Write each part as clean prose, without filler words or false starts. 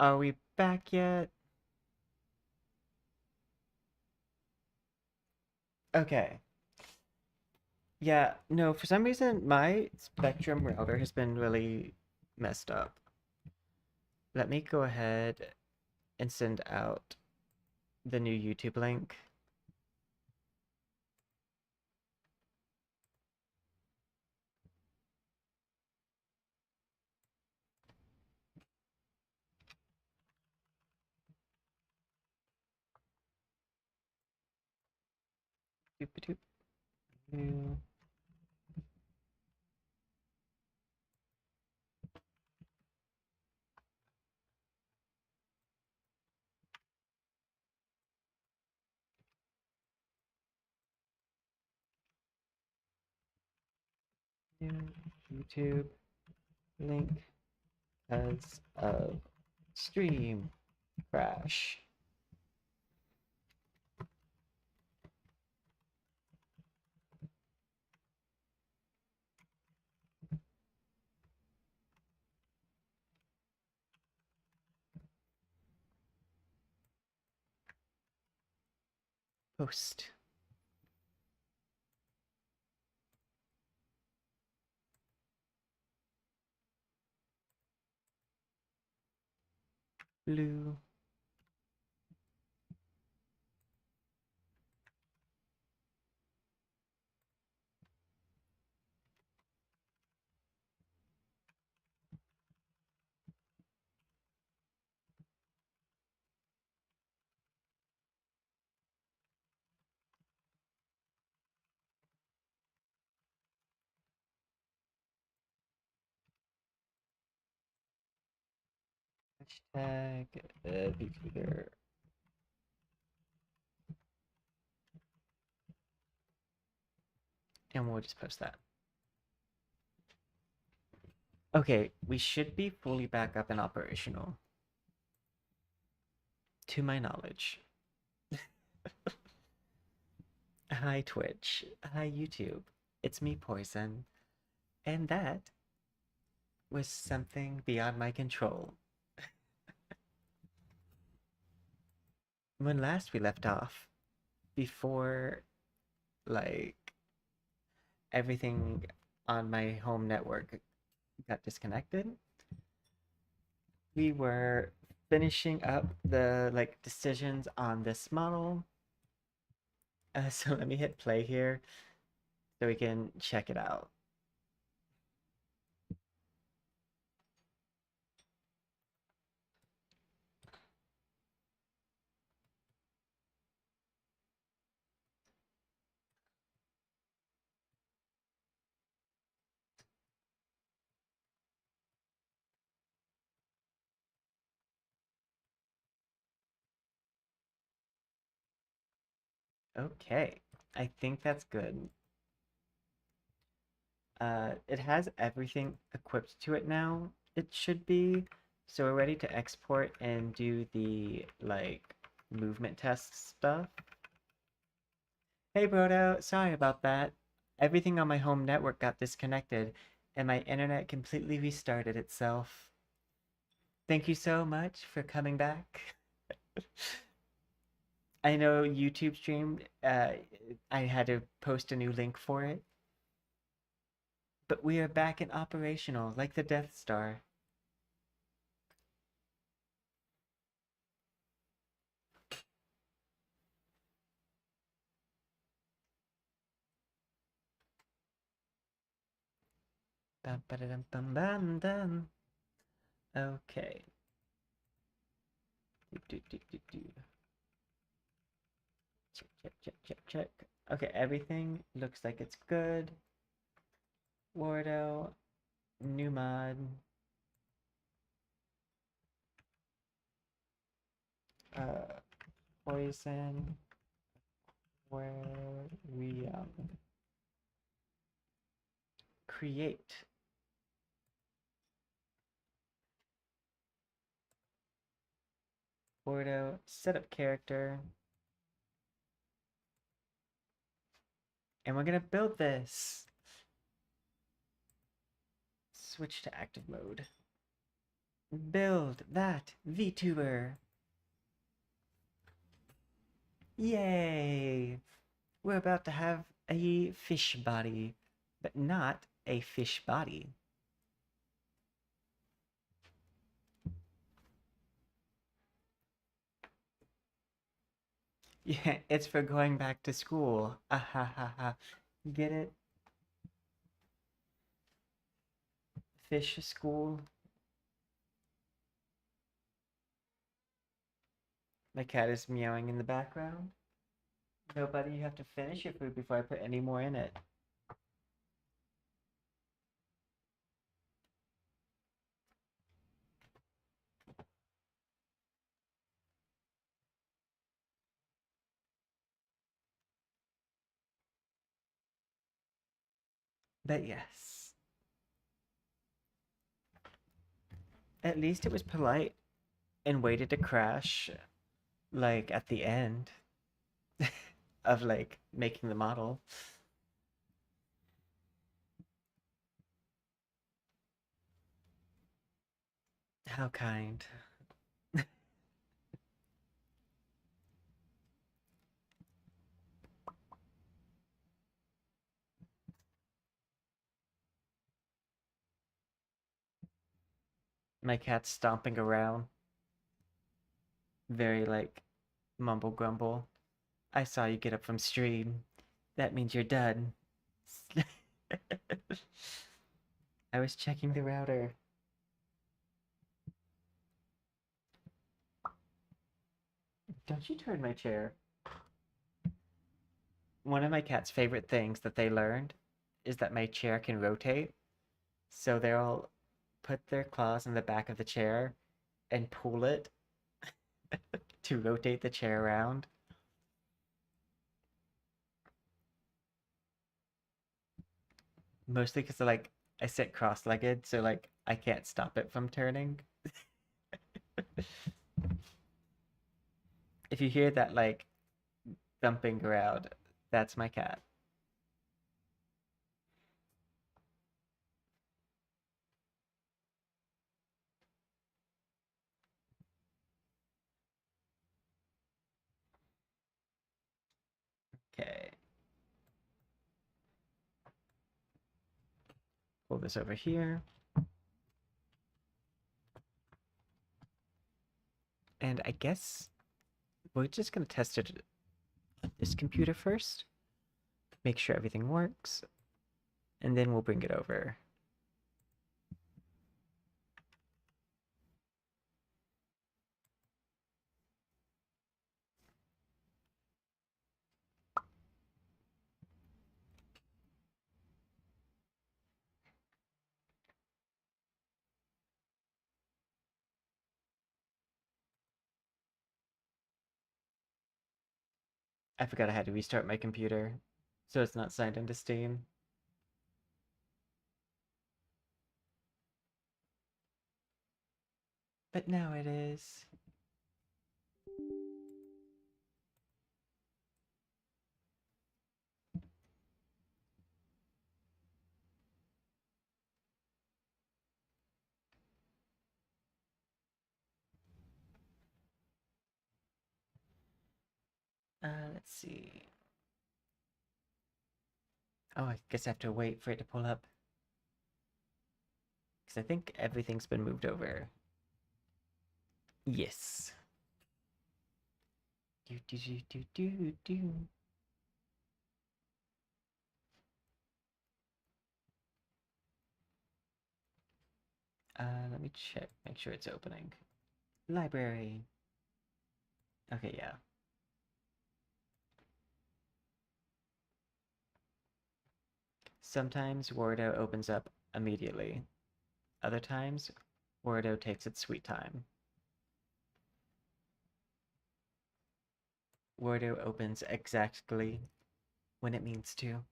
Are we back yet? Okay. Yeah, no, for some reason my Spectrum router has been really messed up. Let me go ahead and send out the new YouTube link. Doop-a-doop. New new YouTube link because of stream crash. Post. Blue. Hashtag Vtuber. And we'll just post that. Okay, we should be fully back up and operational. To my knowledge. Hi Twitch. Hi YouTube. It's me, Poison. And that was something beyond my control. When last we left off, before like everything on my home network got disconnected, we were finishing up the decisions on this model. So let me hit play here so we can check it out. Okay, I think that's good. It has everything equipped to it now, it should be. So we're ready to export and do the movement test stuff. Hey Brodo, sorry about that. Everything on my home network got disconnected and my internet completely restarted itself. Thank you so much for coming back. I know YouTube streamed, I had to post a new link for it. But we are back and operational, like the Death Star. Bum, ba-da-dum, bum, bum, dum. Okay. Do, do, do, do. Check, check, check, check, check. Okay, everything looks like it's good. Wardo, new mod. Uh, Poison, where we create. Wardo, setup character. And we're gonna build this. Switch to active mode. Build that Vtuber. Yay! We're about to have a fish body, but not a fish body. Yeah, it's for going back to school. Ah ha ha ha. Get it? Fish school. My cat is meowing in the background. No, buddy, you have to finish your food before I put any more in it. But yes, at least it was polite and waited to crash, like, at the end of, like, making the model. How kind. My cat's stomping around, very, like, mumble grumble. I saw you get up from stream. That means you're done. I was checking the router. Don't you turn my chair. One of my cat's favorite things that they learned is that my chair can rotate. So they'll put their claws in the back of the chair and pull it to rotate the chair around. Mostly because like I sit cross-legged, so like I can't stop it from turning. If you hear that like thumping around, that's my cat. Okay. Pull this over here. And I guess we're just gonna test it on this computer first. Make sure everything works. And then we'll bring it over. I forgot I had to restart my computer, so it's not signed into Steam. But now it is. Let's see. Oh, I guess I have to wait for it to pull up. Because I think everything's been moved over. Yes. Do do do do do do. Let me check, make sure it's opening. Library. Okay, yeah. Sometimes Wordo opens up immediately. Other times, Wordo takes its sweet time. Wordo opens exactly when it means to,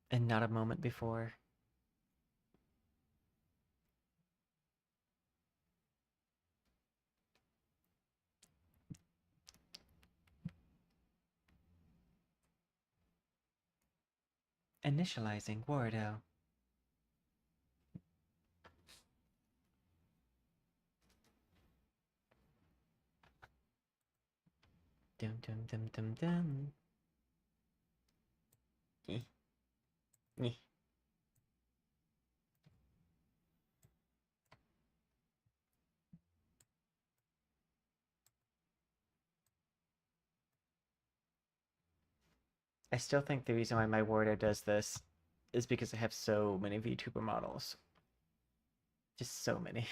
and not a moment before. Initializing Wordo. Dum dum dum dum dum. Eh, eh. I still think the reason why my warder does this is because I have so many VTuber models. Just so many.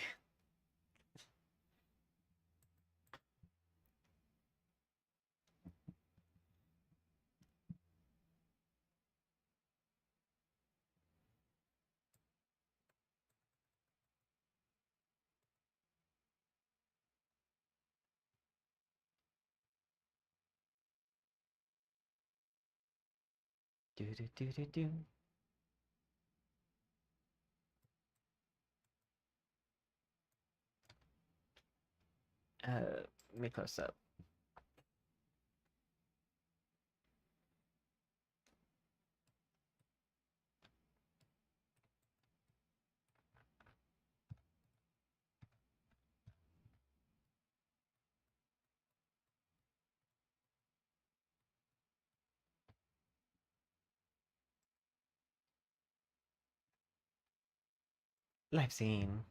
Do do do do do. Let me close up. Live scene.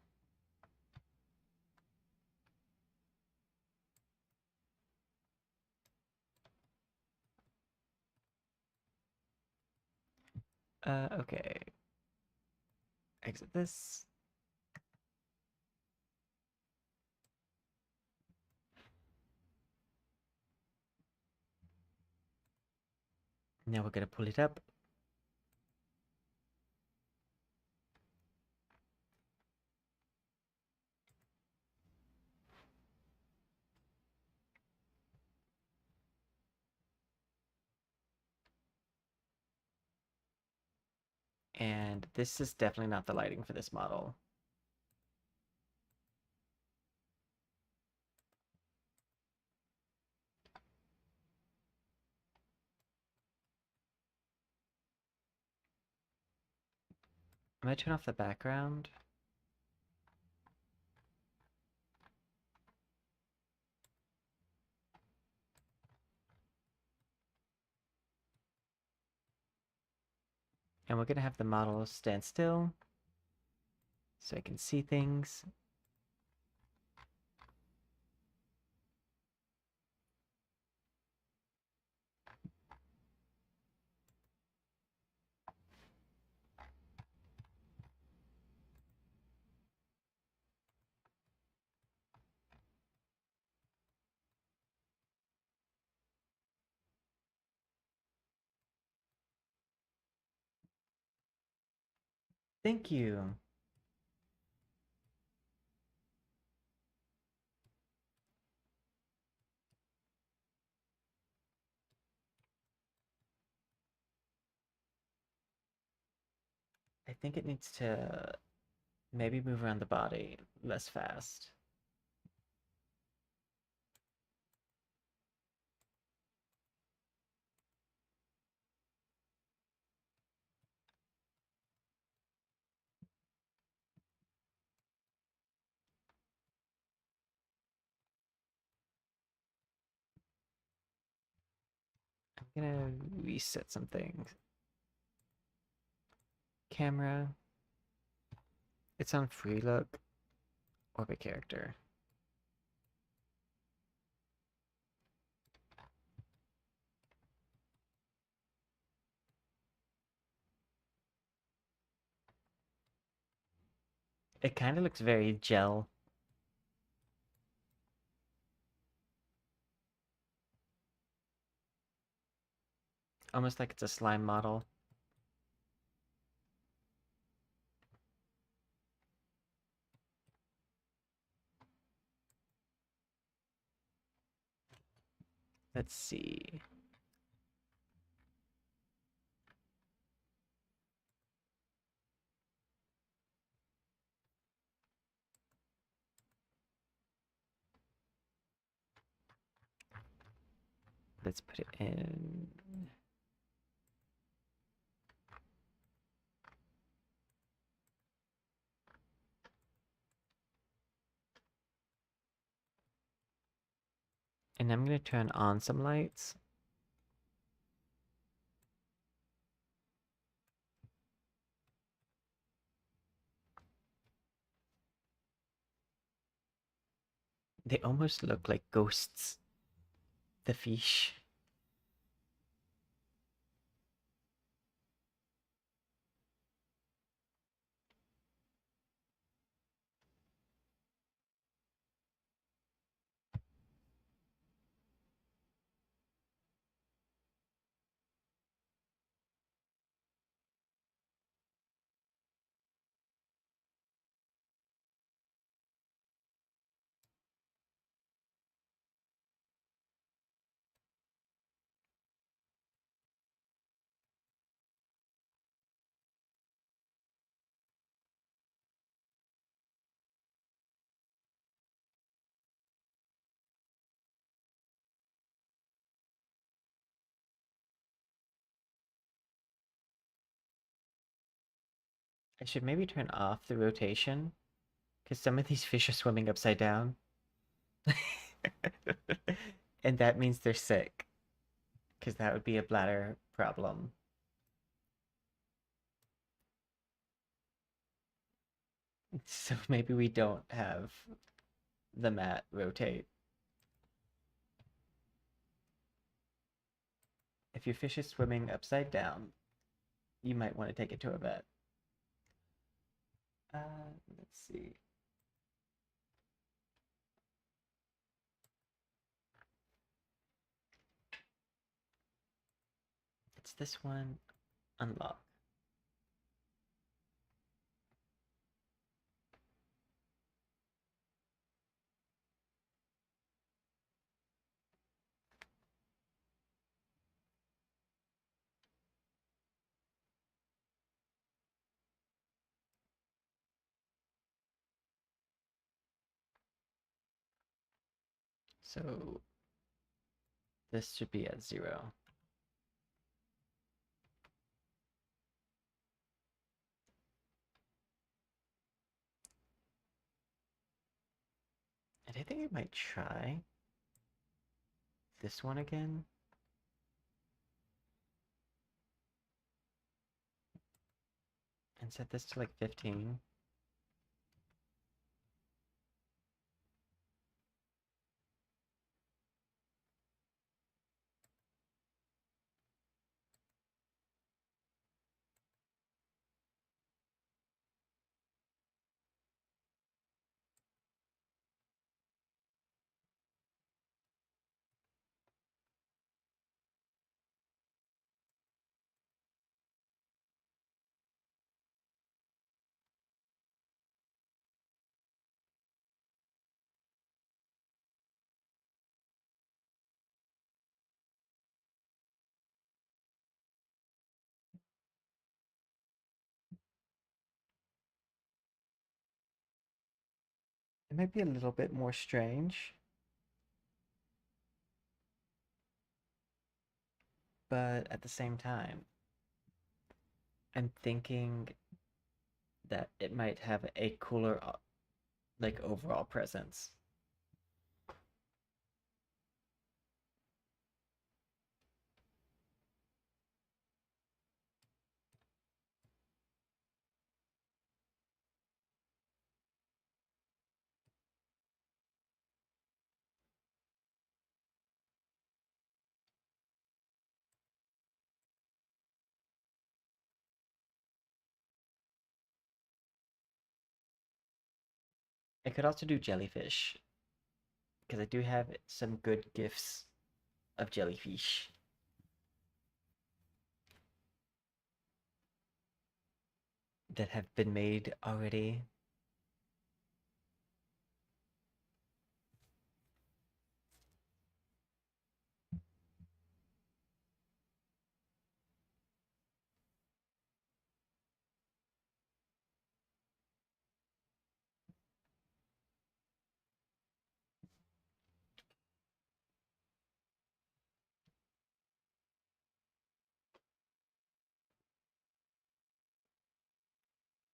Okay. Exit this. Now we're gonna pull it up. And this is definitely not the lighting for this model. I'm gonna turn off the background. And we're gonna have the model stand still so I can see things. Thank you. I think it needs to maybe move around the body less fast. I'm gonna reset some things. Camera. It's on free look. Orbit character. It kind of looks very gel. Almost like it's a slime model. Let's see. Let's put it in. And I'm going to turn on some lights. They almost look like ghosts. The fish. I should maybe turn off the rotation, because some of these fish are swimming upside down. And that means they're sick, because that would be a bladder problem. So maybe we don't have the mat rotate. If your fish is swimming upside down, you might want to take it to a vet. Let's see. It's this one. Unlock. So this should be at 0. And I think I might try this one again. And set this to like 15. It might be a little bit more strange, but at the same time, I'm thinking that it might have a cooler, like, overall presence. I could also do jellyfish, because I do have some good gifts of jellyfish that have been made already.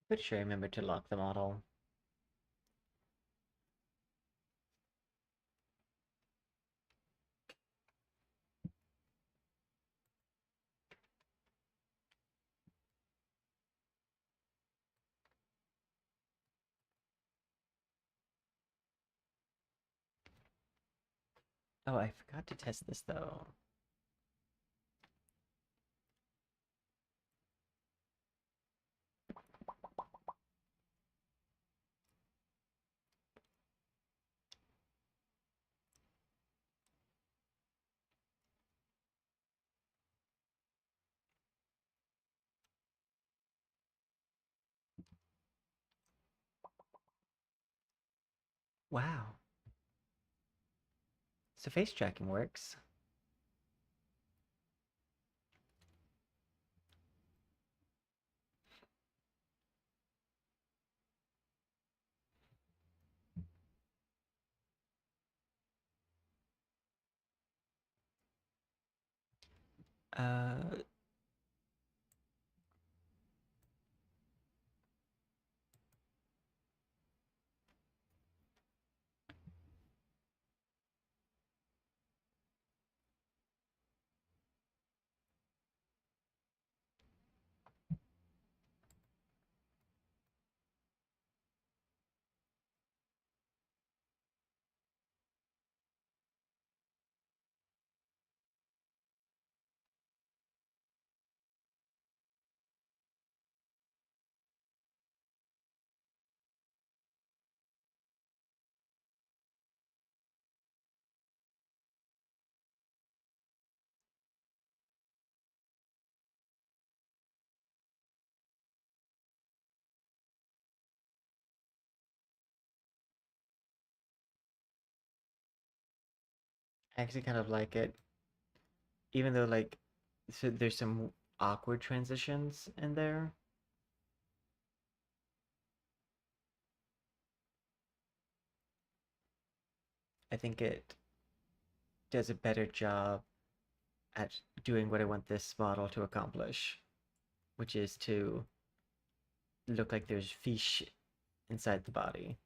But sure, remember to lock the model. Oh, I forgot to test this though. Wow. So face tracking works. Uh, I actually kind of like it, even though like, so there's some awkward transitions in there. I think it does a better job at doing what I want this model to accomplish, which is to look like there's fish inside the body.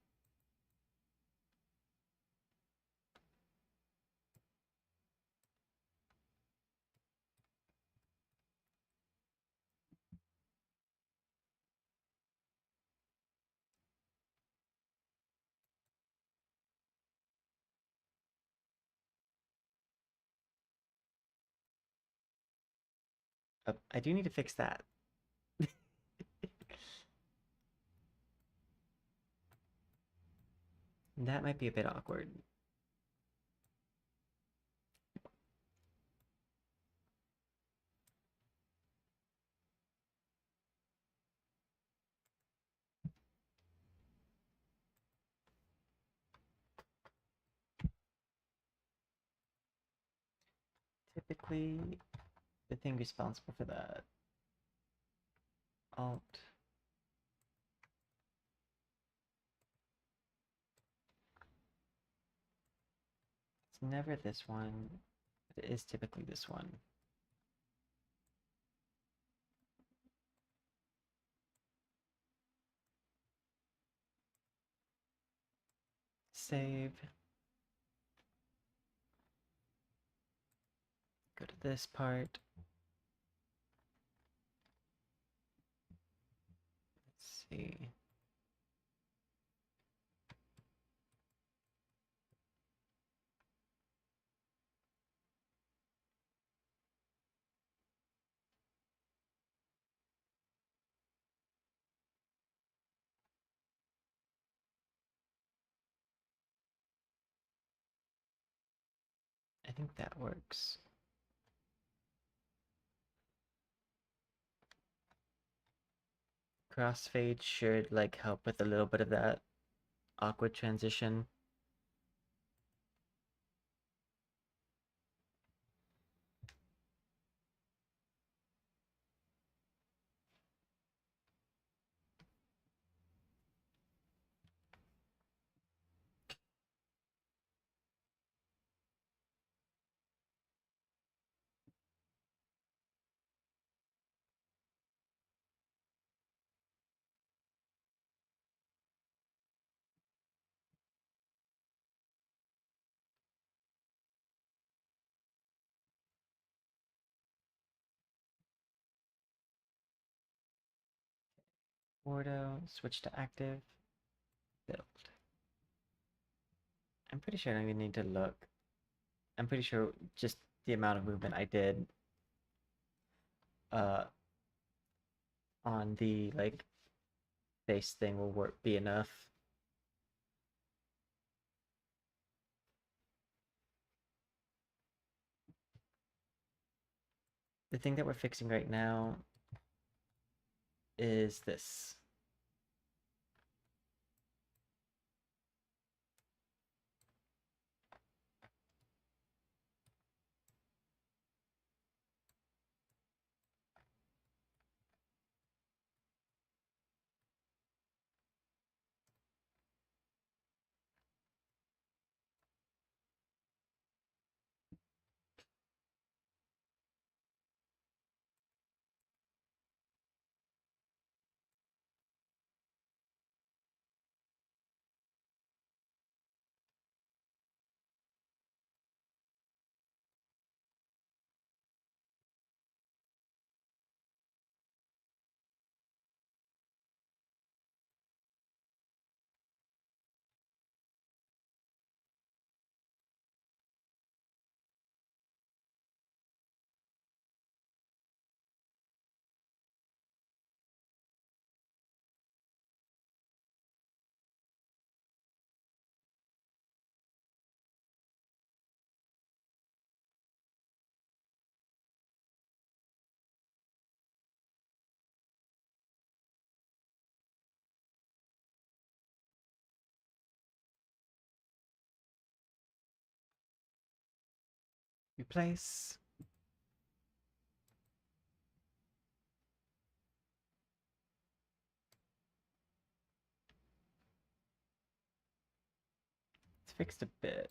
I do need to fix that. That might be a bit awkward. Typically, the thing responsible for that. Alt. It's never this one, but it is typically this one. Save. Go to this part. Let's see. I think that works. Crossfade should like help with a little bit of that awkward transition. Ordo, switch to active, build. I'm pretty sure I don't even need to look I'm pretty sure just the amount of movement I did uh on the like face thing will be enough. The thing that we're fixing right now is this. Replace. It's fixed a bit.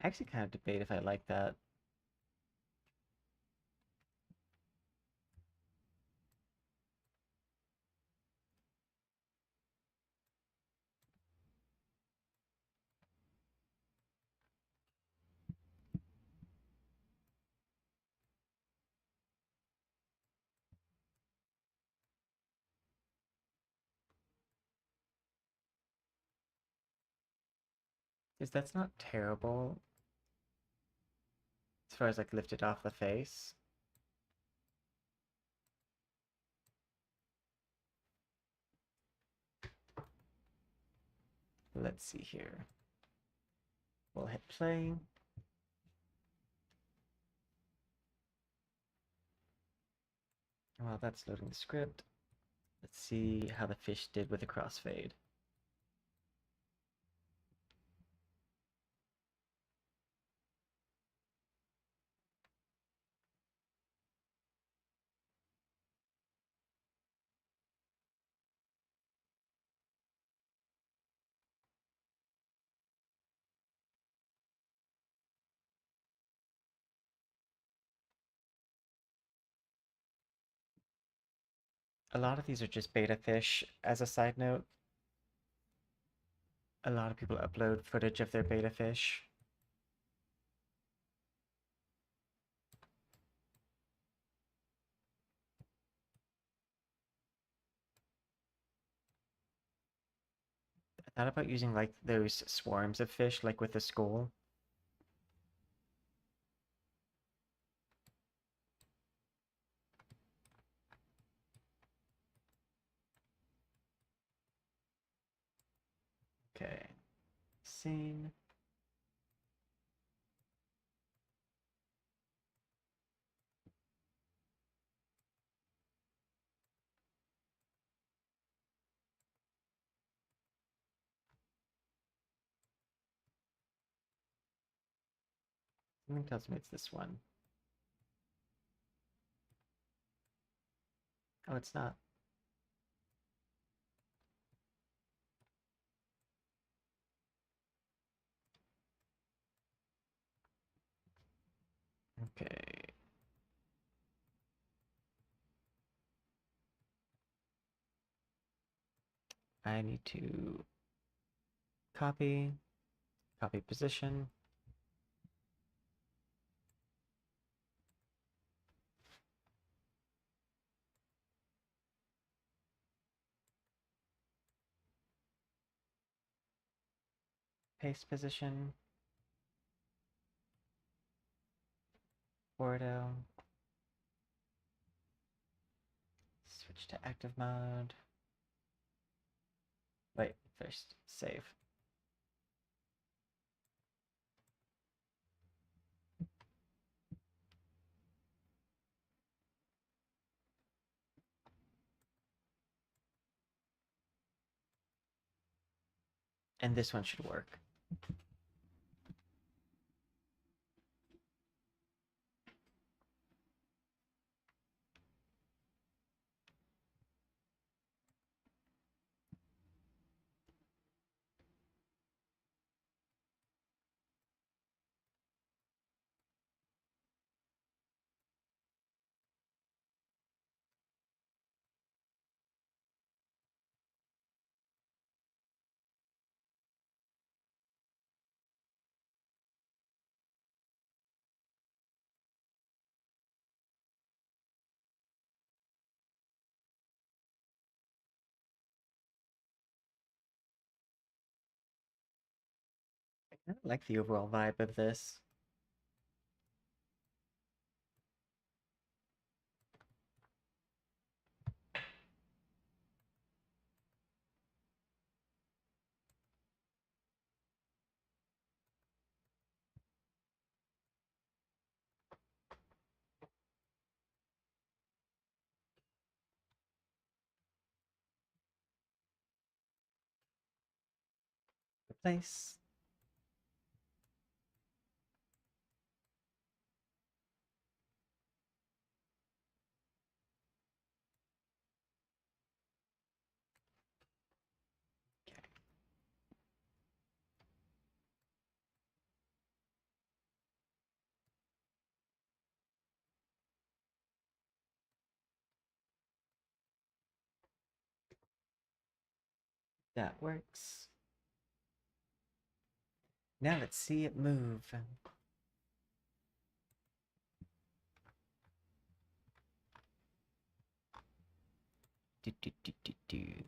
I actually kind of debate if I like that. Because that's not terrible as far as like lifted off the face. Let's see here. We'll hit play. While that's loading the script, let's see how the fish did with the crossfade. A lot of these are just beta fish. As a side note, a lot of people upload footage of their beta fish. I thought about using like those swarms of fish, like with the school. Okay, scene. Something tells me it's this one. Oh, it's not. Okay. I need to copy position. paste position. Ordo. Switch to active mode. Wait, first, save. And this one should work. I kind of like the overall vibe of this. Replace. Okay. That works. Now let's see it move. Do, do, do, do, do.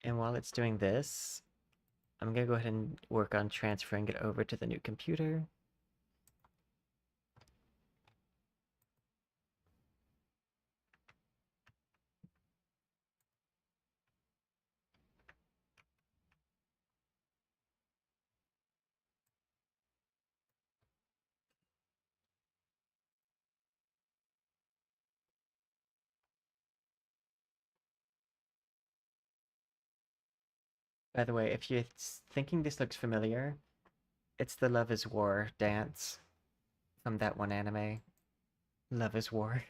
And while it's doing this, I'm gonna go ahead and work on transferring it over to the new computer. By the way, if you're thinking this looks familiar, it's the Love is War dance from that one anime. Love is War.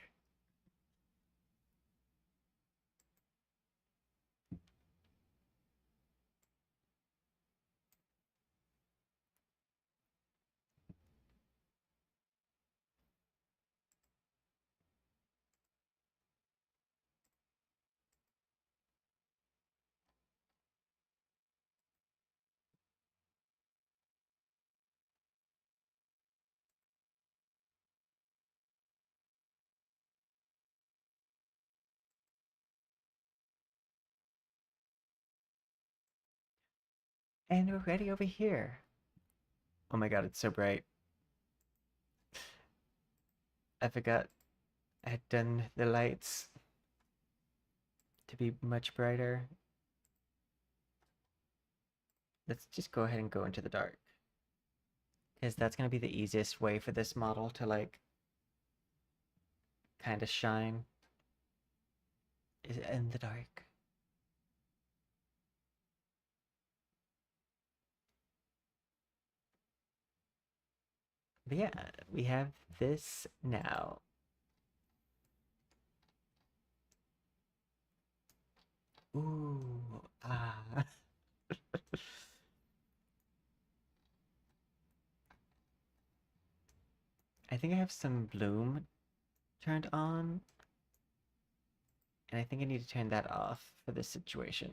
And we're ready over here. Oh my god, it's so bright. I forgot I had done the lights to be much brighter. Let's just go ahead and go into the dark. Because that's going to be the easiest way for this model to, like, kind of shine. Is in the dark. But yeah, we have this now. Ooh, ah. think I have some bloom turned on, and I think I need to turn that off for this situation.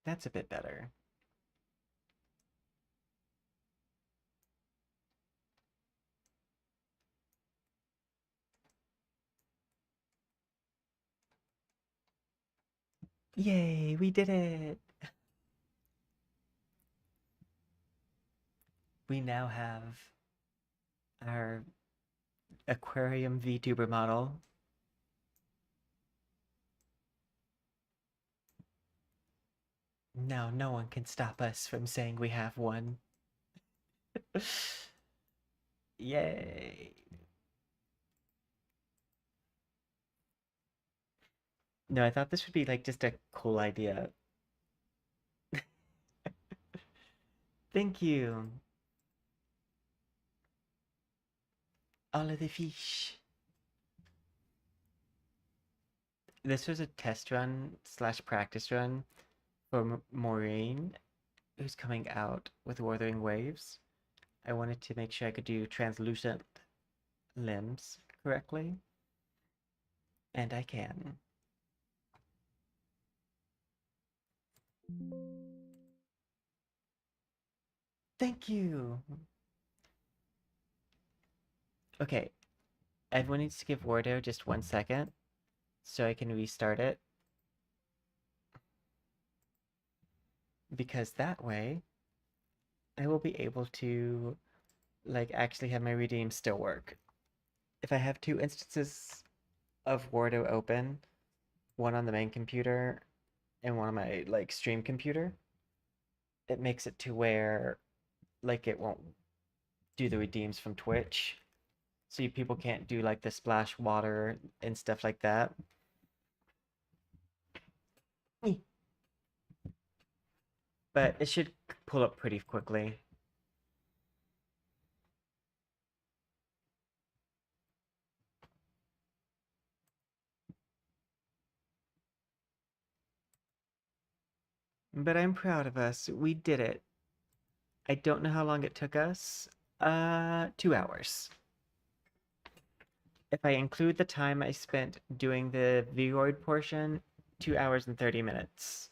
That's a bit better. Yay, we did it! We now have our Aquarium Vtuber model. Now no one can stop us from saying we have one. Yay! No, I thought this would be like just a cool idea. Thank you. All of the fish. This was a test run slash practice run for Maureen, who's coming out with Wuthering Waves. I wanted to make sure I could do translucent limbs correctly, and I can. Thank you! Okay, everyone needs to give Wardo just 1 second so I can restart it. Because that way, I will be able to, like, actually have my redeem still work. If I have two instances of Wardo open, one on the main computer and one on my, like, stream computer, it makes it to where, like, it won't do the redeems from Twitch. So people can't do, like, the splash water and stuff like that. But it should pull up pretty quickly. But I'm proud of us. We did it. I don't know how long it took us. 2 hours. If I include the time I spent doing the Vroid portion, 2 hours and 30 minutes.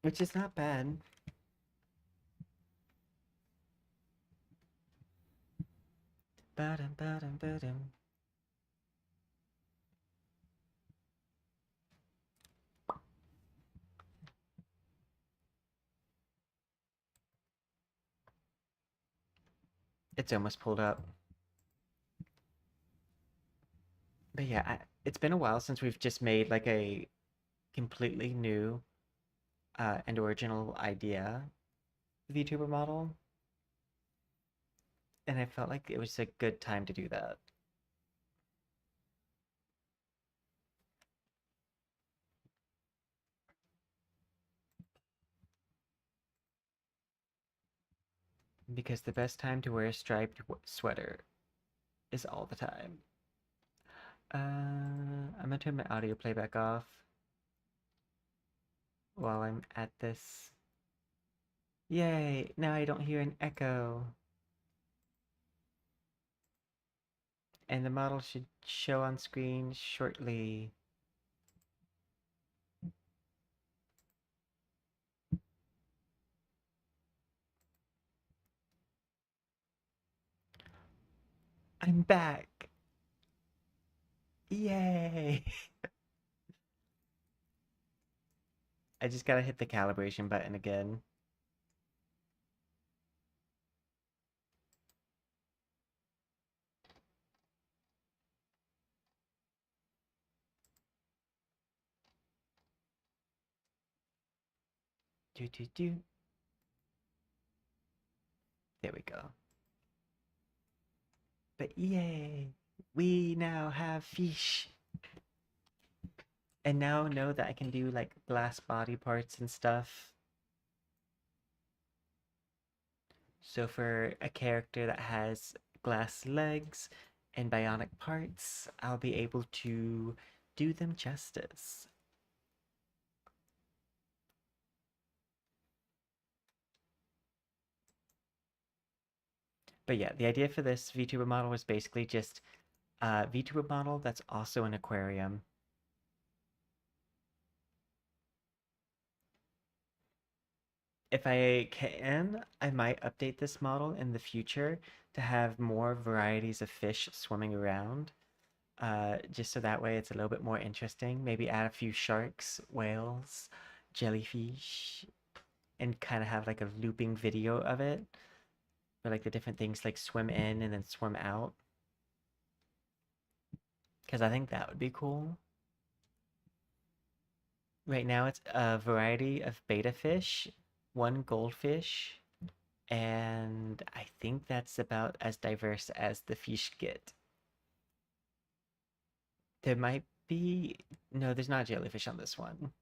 Which is not bad. Ba-dum, ba-dum, ba-dum. It's almost pulled up. But yeah, it's been a while since we've just made like a completely new and original idea VTuber model. And I felt like it was a good time to do that. Because the best time to wear a striped sweater is all the time. I'm gonna turn my audio playback off while I'm at this. Yay! Now I don't hear an echo. And the model should show on screen shortly. I'm back! Yay! I just gotta hit the calibration button again. Do. There we go. But yay! We now have fish! And now know that I can do like glass body parts and stuff. So for a character that has glass legs and bionic parts, I'll be able to do them justice. But yeah, the idea for this VTuber model was basically just a VTuber model that's also an aquarium. If I can, I might update this model in the future to have more varieties of fish swimming around. Just so that way it's a little bit more interesting. Maybe add a few sharks, whales, jellyfish, and kind of have like a looping video of it. Where like the different things like swim in and then swim out. Because I think that would be cool. Right now it's a variety of betta fish, one goldfish, and I think that's about as diverse as the fish get. There might be... No, there's not jellyfish on this one.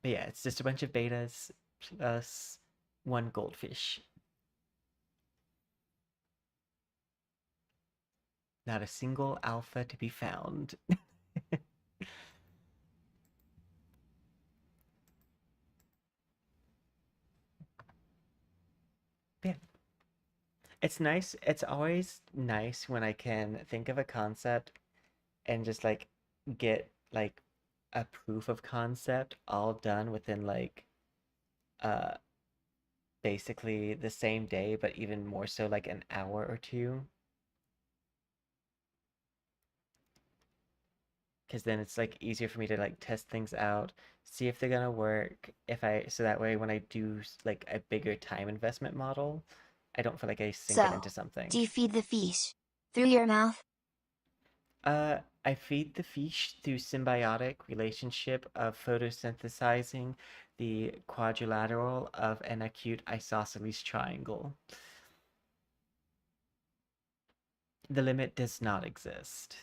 But yeah, it's just a bunch of betas plus one goldfish. Not a single alpha to be found. Yeah. It's nice. It's always nice when I can think of a concept and just like get like a proof of concept all done within like uh basically the same day, but even more so like an hour or two. Because then it's like easier for me to like test things out, see if they're gonna work. If I so that way when I do like a bigger time investment model, I don't feel like I sink it So, into something. do you feed the fish through your mouth? I feed the fish through symbiotic relationship of photosynthesizing the quadrilateral of an acute isosceles triangle. The limit does not exist.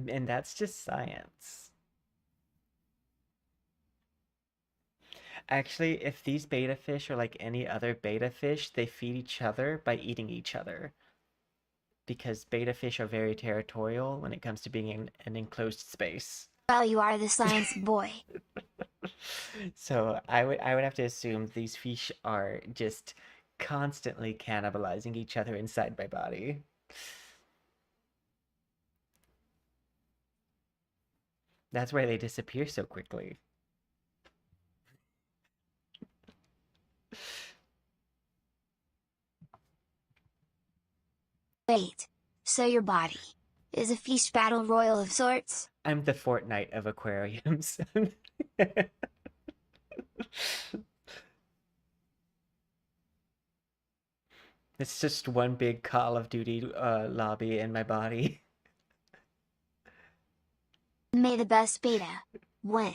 And that's just science. Actually, if these beta fish are like any other beta fish, they feed each other by eating each other. Because beta fish are very territorial when it comes to being in an enclosed space. Well, you are the science boy. So I would have to assume these fish are just constantly cannibalizing each other inside my body. That's why they disappear so quickly. Wait, so your body is a fish battle royal of sorts? I'm the Fortnite of aquariums. It's just one big Call of Duty lobby in my body. May the best beta win.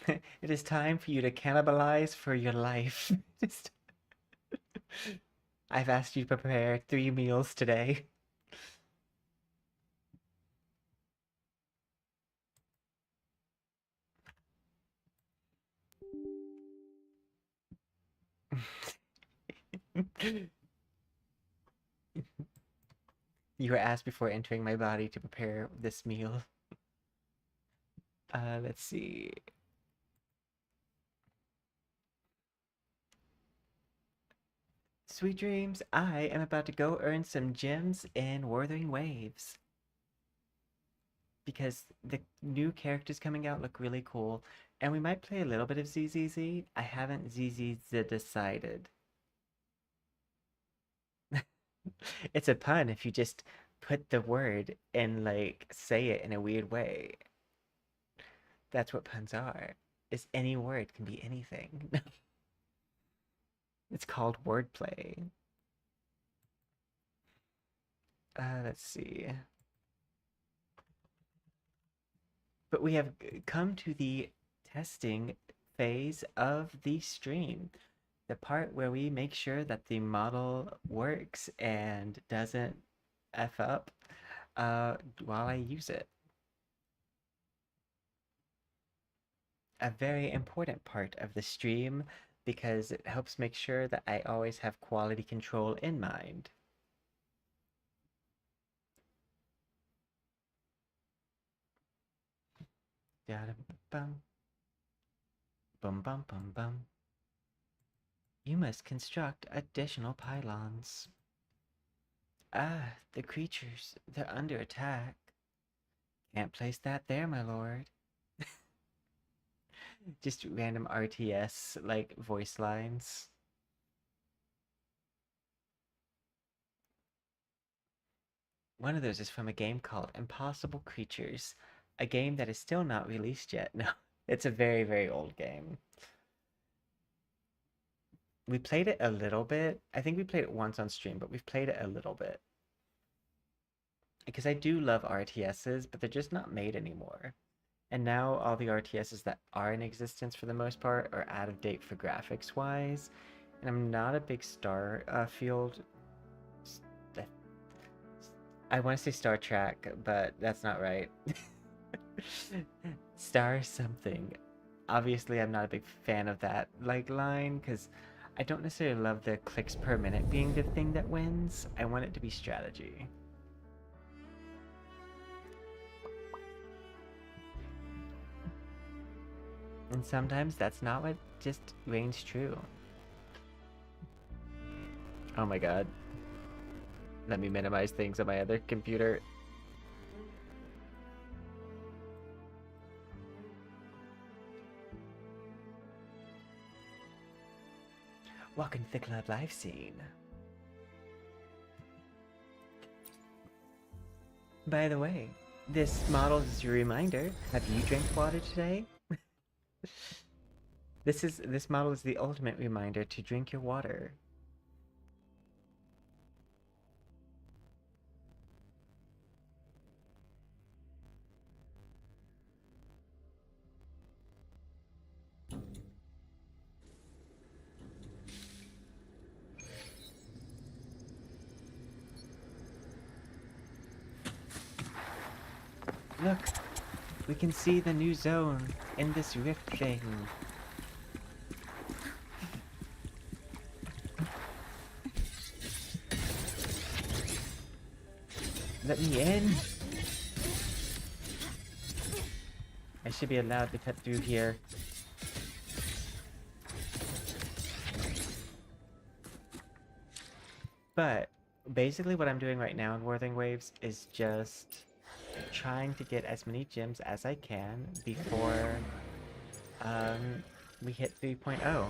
It is time for you to cannibalize for your life. I've asked you to prepare 3 meals today. You were asked before entering my body to prepare this meal. Let's see. Sweet dreams, I am about to go earn some gems in Wuthering Waves. Because the new characters coming out look really cool. And we might play a little bit of ZZZ. I haven't ZZZ decided. It's a pun if you just put the word and like say it in a weird way. That's what puns are. Is any word can be anything. It's called wordplay. Let's see. But we have come to the testing phase of the stream. The part where we make sure that the model works and doesn't F up while I use it. A very important part of the stream because it helps make sure that I always have quality control in mind. Da-da-bum. Bum bum bum bum. You must construct additional pylons. Ah, the creatures, they're under attack. Can't place that there, my lord. Just random RTS, like, voice lines. One of those is from a game called Impossible Creatures, a game that is still not released yet. No, it's a very, very old game. We played it a little bit. I think we played it once on stream, but we've played it a little bit. Because I do love RTSs, but they're just not made anymore. And now all the RTSs that are in existence for the most part are out of date for graphics wise. And I'm not a big Starfield. I want to say Star Trek, but that's not right. Star something. Obviously, I'm not a big fan of that line because I don't necessarily love the clicks per minute being the thing that wins. I want it to be strategy. And sometimes that's not what just reigns true. Oh my god. Let me minimize things on my other computer. Welcome to the club live scene. By the way, this model is your reminder. Have you drank water today? This model is the ultimate reminder to drink your water. Look, we can see the new zone in this rift thing. Let me in. I should be allowed to cut through here. But basically what I'm doing right now in Wuthering Waves is just trying to get as many gems as I can before we hit 3.0.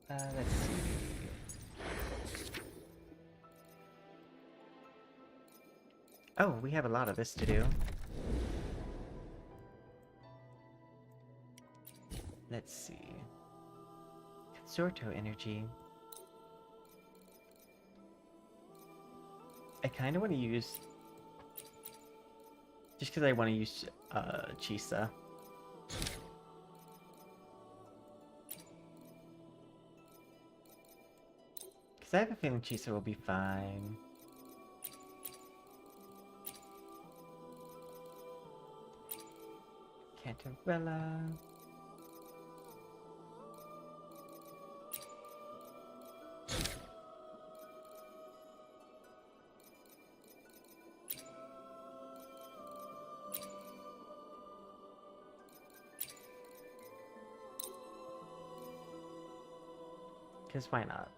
Let's see. Oh, we have a lot of this to do. Let's see. Consorto energy. I kind of want to use... Just because I want to use Chisa. Because I have a feeling Chisa will be fine. Cantarella. Because why not?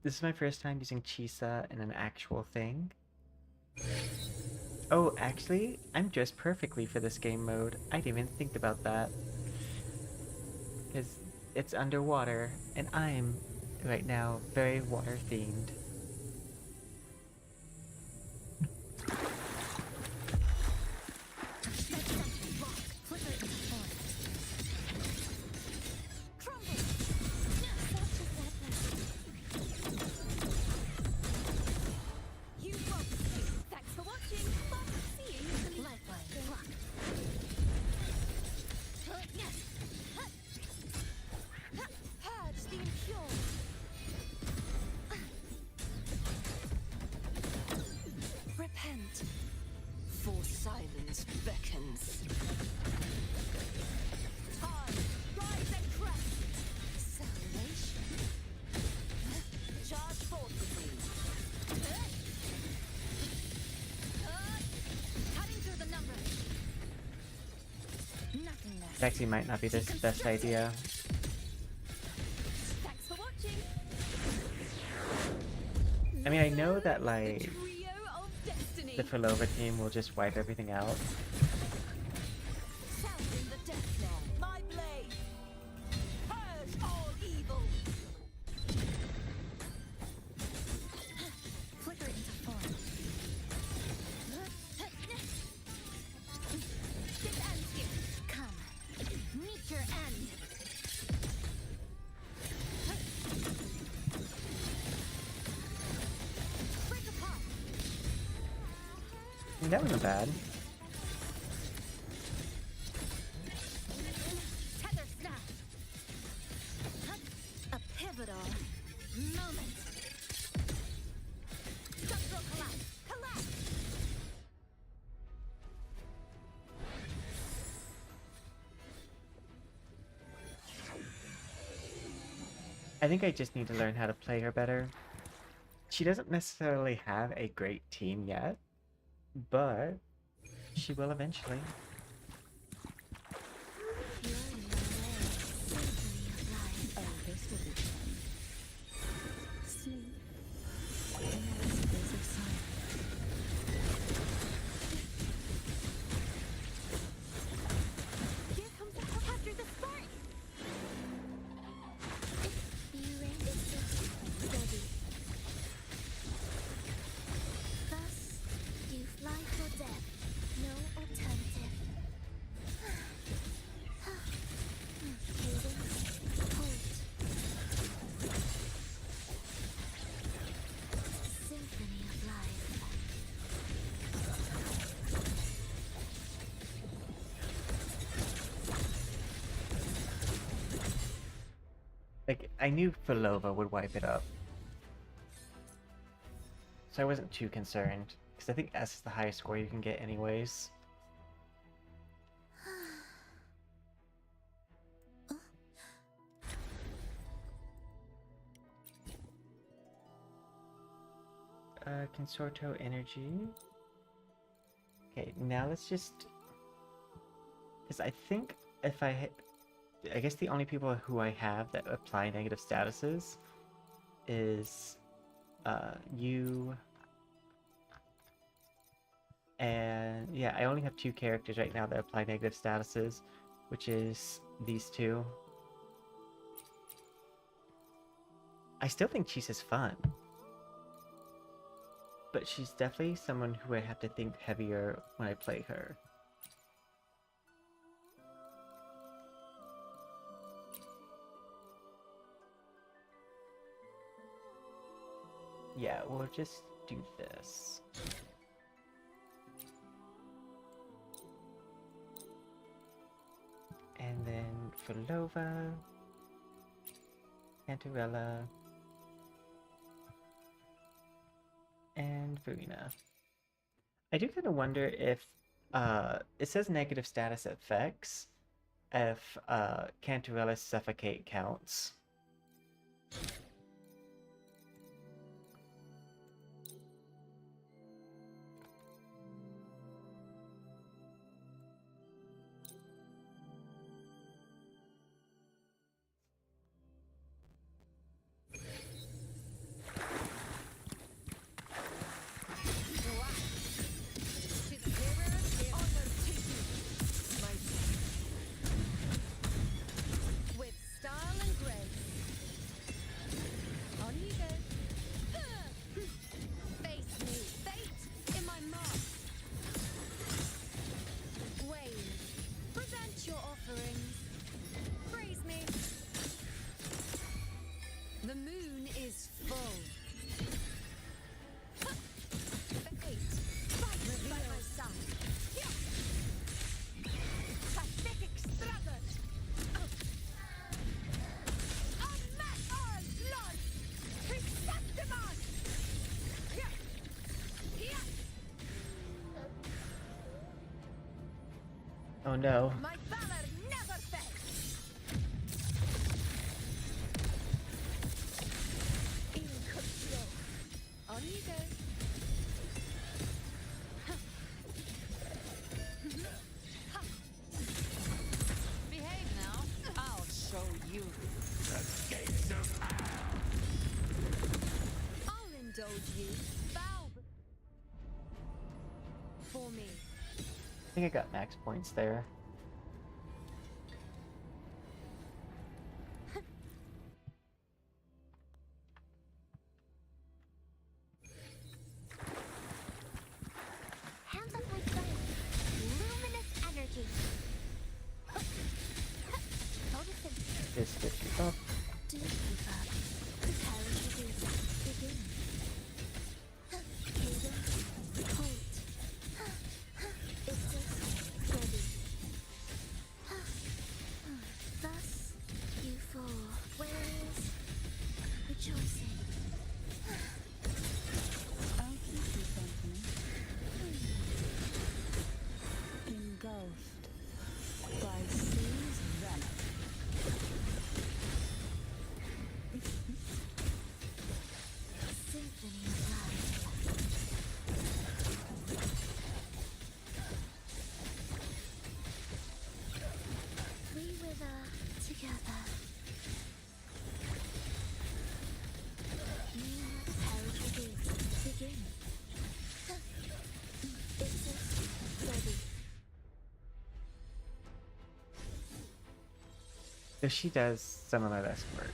This is my first time using Chisa in an actual thing. Oh, actually, I'm dressed perfectly for this game mode. I didn't even think about that. Because it's underwater, and I'm, right now, very water-themed. Actually might not be the best idea. Thanks for watching. I mean, I know that, The like, trio of destiny. the Filova team will just wipe everything out. Sounding the death knell. My blade. Purge all evil. Flicker into form. This ends here. Come. Meet your end. Break apart. I mean, that wasn't bad. Tether snap. A pivotal moment. Structural collapse. Collapse. I think I just need to learn how to play her better. She doesn't necessarily have a great team yet, but she will eventually. Here comes the capture the spark. Steady. Thus, you fly for death. No alternative. Cadence. Hold. Symphony of life. Like, I knew Filova would wipe it up. So I wasn't too concerned, because I think S is the highest score you can get anyways. Consorto energy. Okay, now let's just... Because I think if I hit... I guess the only people who I have that apply negative statuses is you and yeah, I only have 2 characters right now that apply negative statuses, which is these 2. I still think Cheese is fun, but she's definitely someone who I have to think heavier when I play her. Yeah, we'll just do this. And then Filova, Cantarella, and Verena. I do kind of wonder if it says negative status effects, if Cantarella's suffocate counts. The moon is full. Fate, fight by my side. Pathetic struggle. Unmatched all blood. Chrysanthemum. Oh no. My valor never fails. Incursion. On you go. me. I think I got max points there. Hands up my phone. Luminous energy. Photosynthesis. This did keep up. Do keep up. Prepare to begin. Cadence. Hold. It's ready. Thus you fall. Where is rejoicing? I'll keep you company. Engulfed by sea's venom. Symphony of life. We wither together. New paradigm begin. It's ready. So she does some of my best work.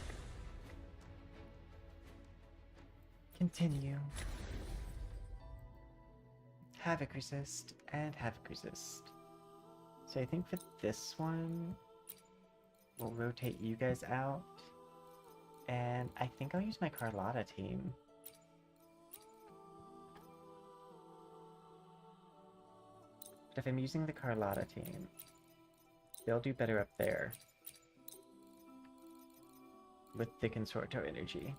Continue. Havoc resist and Havoc resist. So I think for this one, we'll rotate you guys out. And I think I'll use my Carlotta team. But if I'm using the Carlotta team, they'll do better up there with the Consorto energy.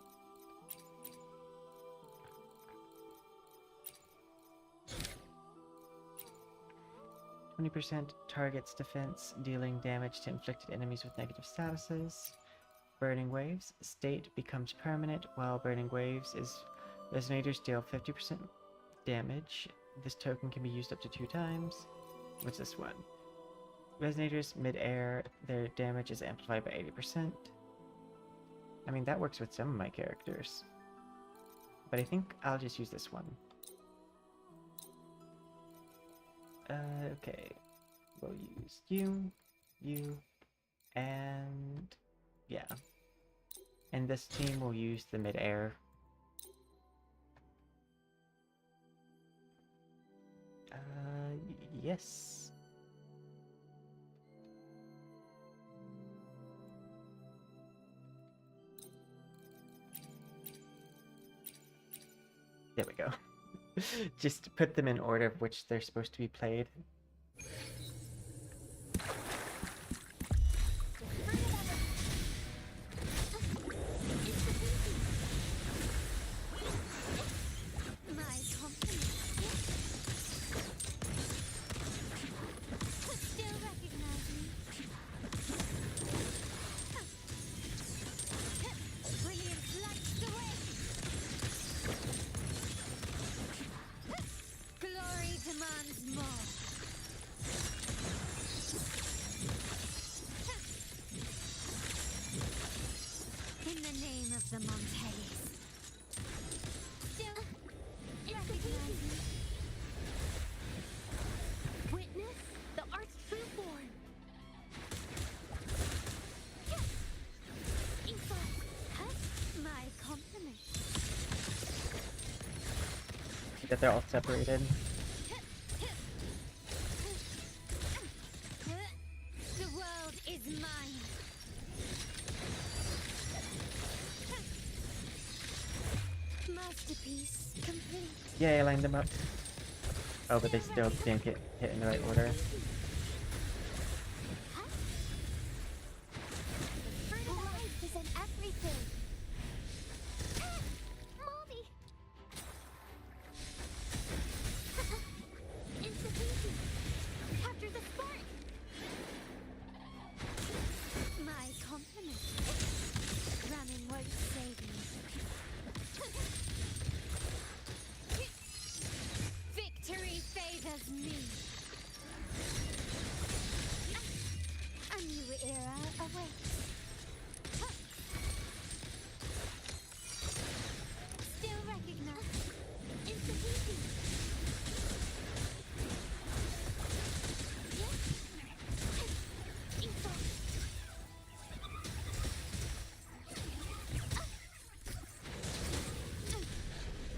%, targets defense, dealing damage to inflicted enemies with negative statuses. Burning Waves, state becomes permanent, while Burning Waves is resonators deal 50% damage. This token can be used up to 2 times. What's this one? Resonators mid-air, their damage is amplified by 80%. I mean, that works with some of my characters. But I think I'll just use this one. Okay. We'll use you, and yeah. And this team will use the mid-air. Yes. There we go. Just put them in order of which they're supposed to be played. My company. Still recognize me. Brilliant lights the way. Glory demands more. In the name of the Montellis. Still recognize me. Witness the art's true form. Ethos, my compliment. That they're all separated. The world is mine. Masterpiece complete. Yay, I lined them up. Oh, but they still didn't get hit in the right order. Life is in everything. Mommy. Institution. Capture the spark. My compliment. Running worth saving. Victory favors me.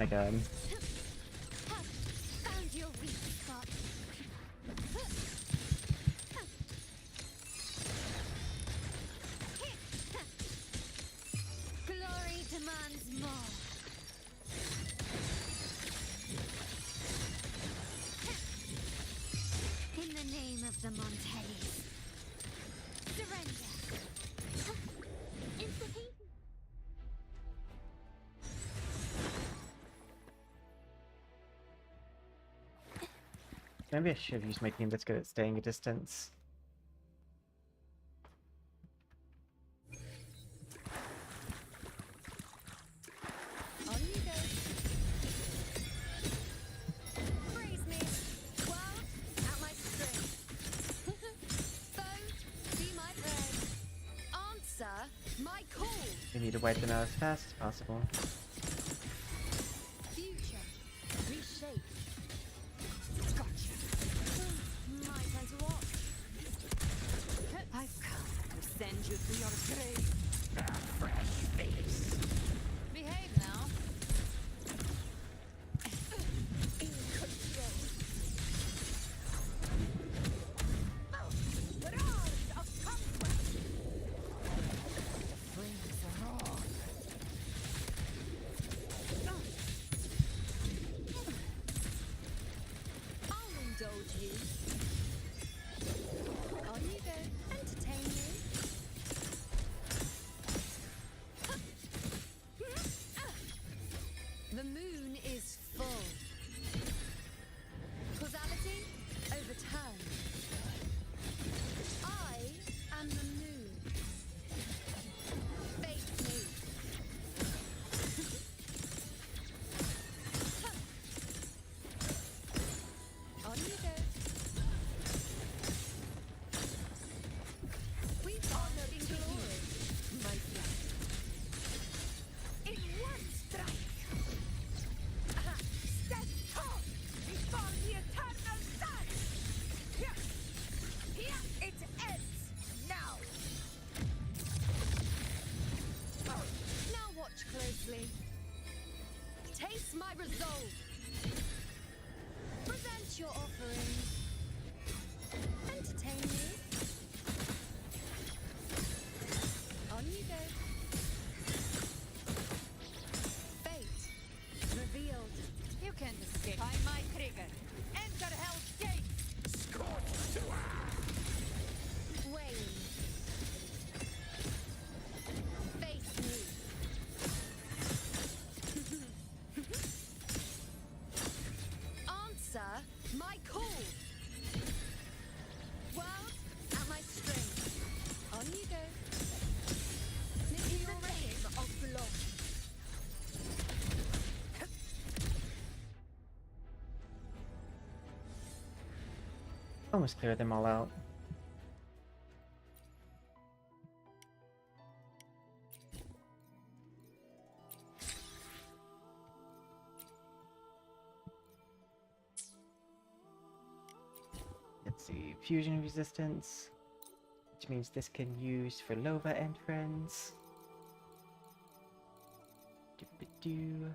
my gun. Found your weak spot. Glory demands more. In the name of the Montellis. Surrender. Instantly. Maybe I should have used my team that's good at staying a distance. On you go. Freeze me. World, at my string. Phone, be my friend. Answer my call. We need to wipe them out as fast as possible. Future, reshape. Gotcha. My turn to watch. I've come to send you to your grave. Behave now. In control. Round of comfort. Flames roar. I'll indulge you. On you go. Entertain me. The moon is full. Causality overturned. I am the moon. Fate me. On you go. We honor in glory, my friend. In one strike. Stand tall before the eternal sun. Here it ends now. Now watch closely. Taste my resolve. Present your offering. Entertain me. On you go. Fate revealed. You can't escape. By my trigger. Enter Hell's Gate. Wane. Face me. Answer my call. World at my string. On you go. Make In you the ready. name of glory. Almost cleared them all out. Let's see, fusion resistance, which means this can use for Lova and friends. Doo-ba-doo.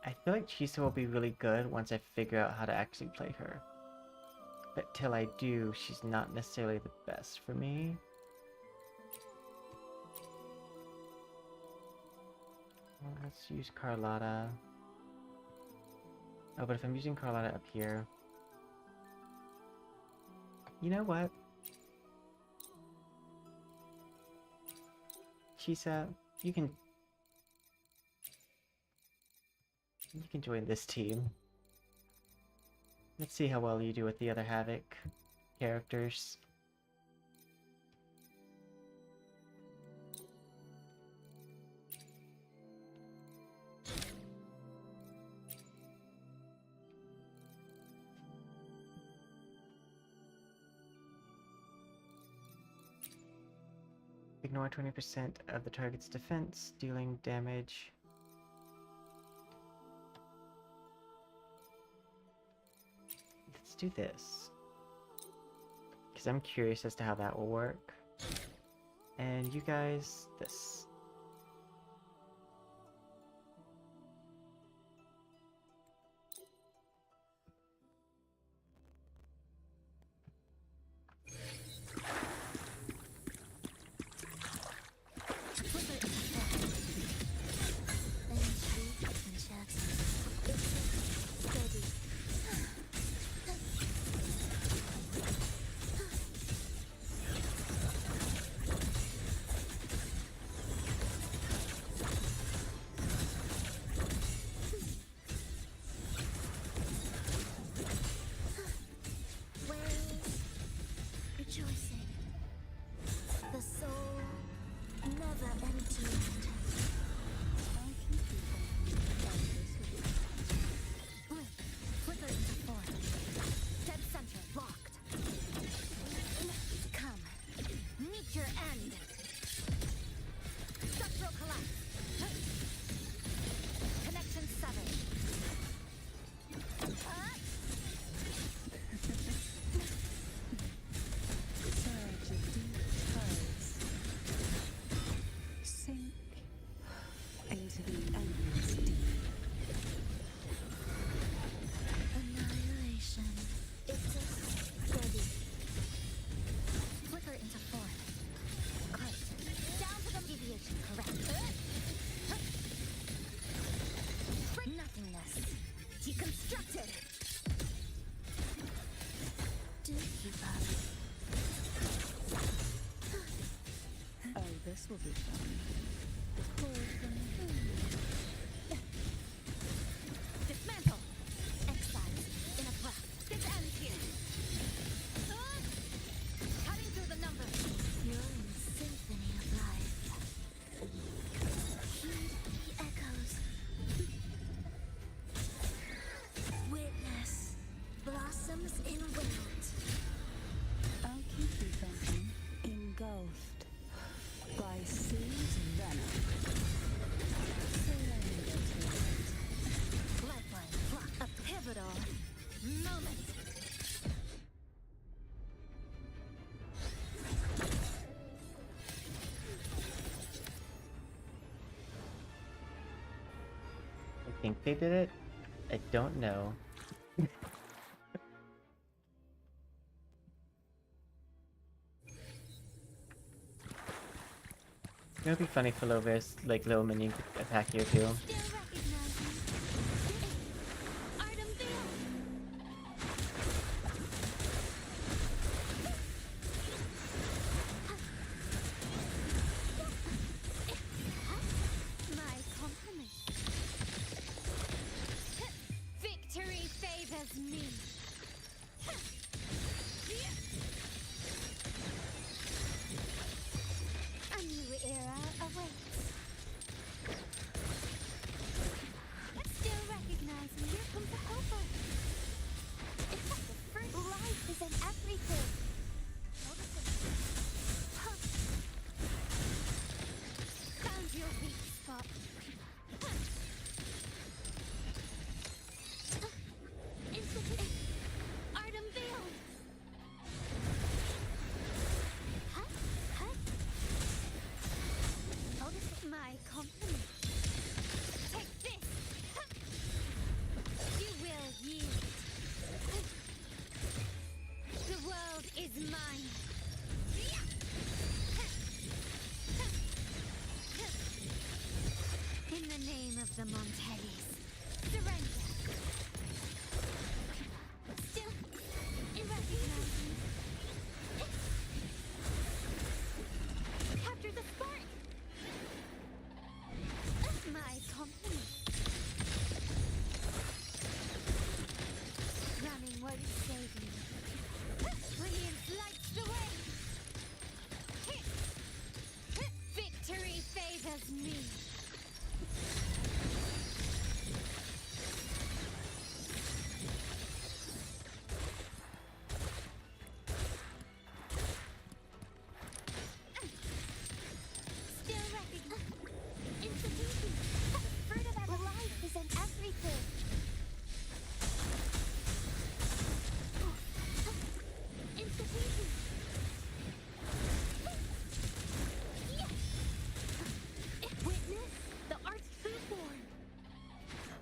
I feel like Chisa will be really good once I figure out how to actually play her. But till I do, she's not necessarily the best for me. Well, let's use Carlotta. Oh, but if I'm using Carlotta up here... You know what? Chisa, you can join this team. Let's see how well you do with the other Havoc characters. Ignore 20% of the target's defense, dealing damage. Let's do this. Because I'm curious as to how that will work. And you guys, this. Rejoicing. The soul never empties. Flicker into form. Dead center locked. Come. Meet your end. Structural collapse. Connection severed. Sink into the endless deep. Annihilation. It's a steady. Flicker into form. Great. Down to the deviation. Correct. Nothingness. Deconstructed. Do keep up. Oh, this will be fun. Hold them. Dismantle. Exile. In a breath. This ends here. Cutting through the numbers. You're in the symphony of life. Heed the echoes. Witness. Blossoms in wilt. I'll keep you thinking. Engulfed by Sea's venom. Surrender to it. Lifeline. Block. A pivotal moment. I think they did it. I don't know. It would be funny for Lovis, like little minion could attack you too. Still recognizing. Artem Veil. My compliment. Victory favors me. A new era awaits.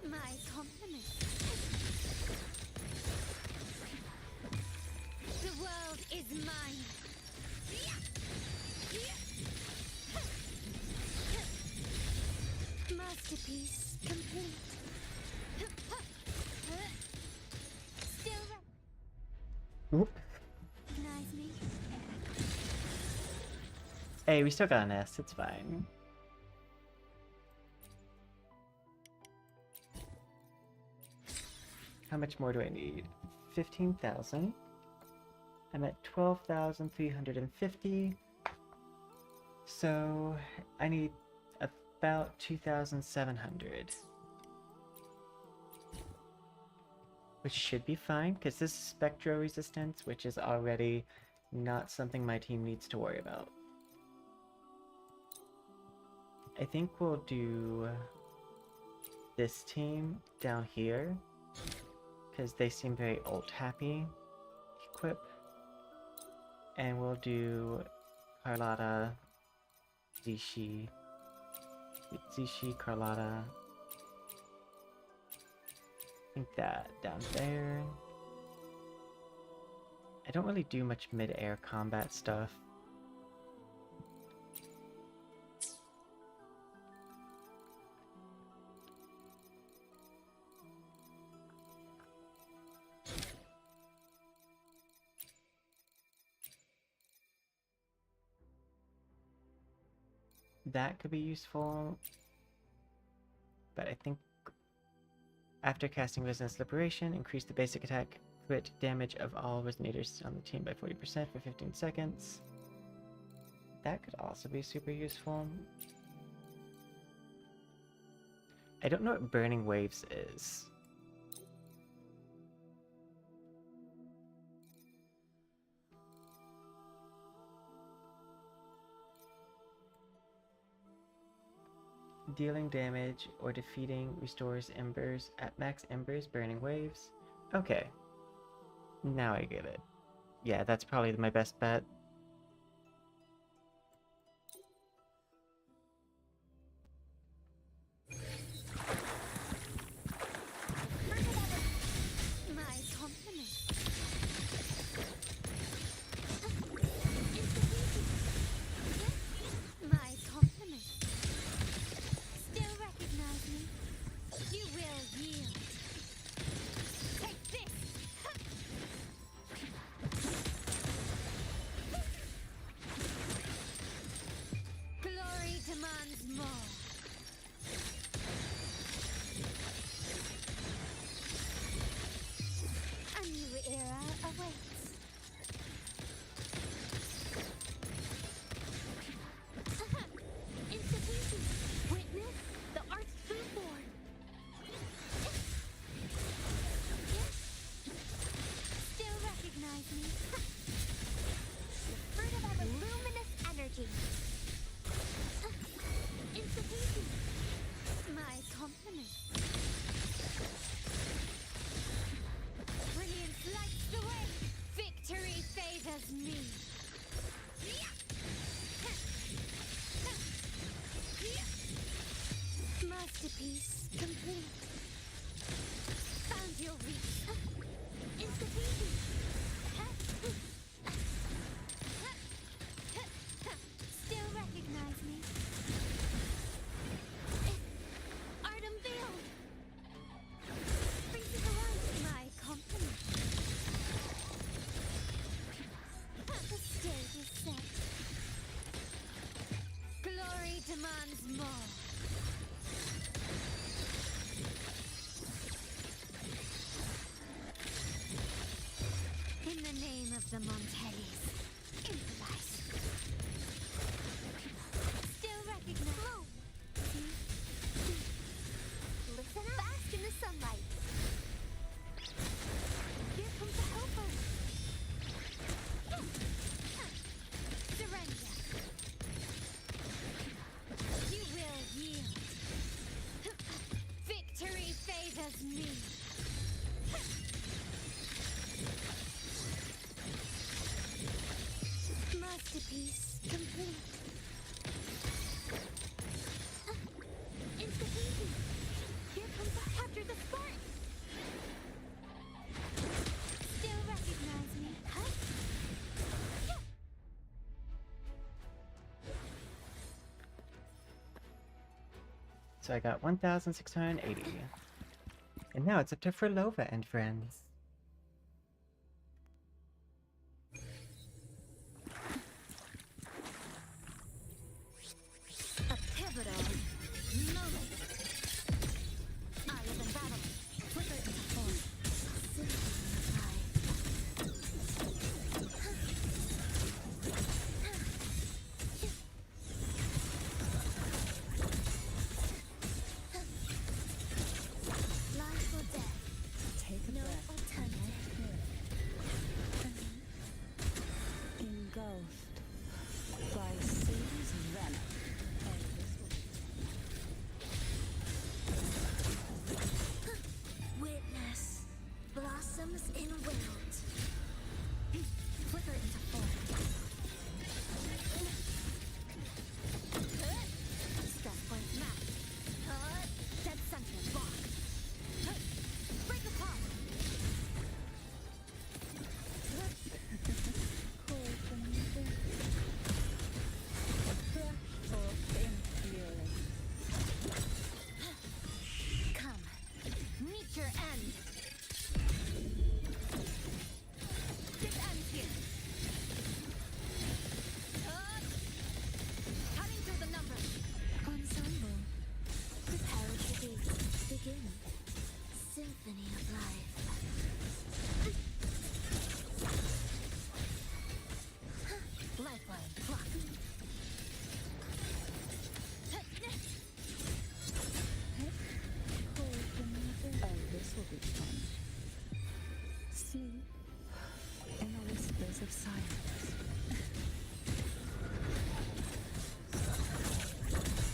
My compliments. The world is mine. Masterpiece complete. Still Oop. recognize me? Hey, we still got an S, it's fine. How much more do I need? 15,000. I'm at 12,350. So I need about 2,700. Which should be fine, because this is Spectro resistance, which is already not something my team needs to worry about. I think we'll do this team down here, because they seem very ult-happy. Equip. And we'll do Carlotta, Zishi, Carlotta. I think that down there. I don't really do much mid-air combat stuff. That could be useful, but I think after casting Resonance Liberation, increase the basic attack crit damage of all resonators on the team by 40% for 15 seconds. That could also be super useful. I don't know what Burning Waves is. Dealing damage or defeating restores embers at max embers, burning waves. Okay. Now I get it. Yeah, that's probably my best bet. My compliments. My compliments. Still recognize me? You will yield. Take this! So I got 1,680. And now it's up to Furlova and friends. A pivotal moment. I live in battle. Flicker into form. Life or death. Take a No breath. alternative. Engulfed by sea's venom. Witness blossoms in wilt. Flicker into form. Stress points map. Dead center block. Break apart. Come, meet your end. This ends here. Cutting through the numbers. Ensemble. Prepare to begin. Symphony of life. Lifeline clock. Oh, this will be fun. Sleep in the whispers of silence.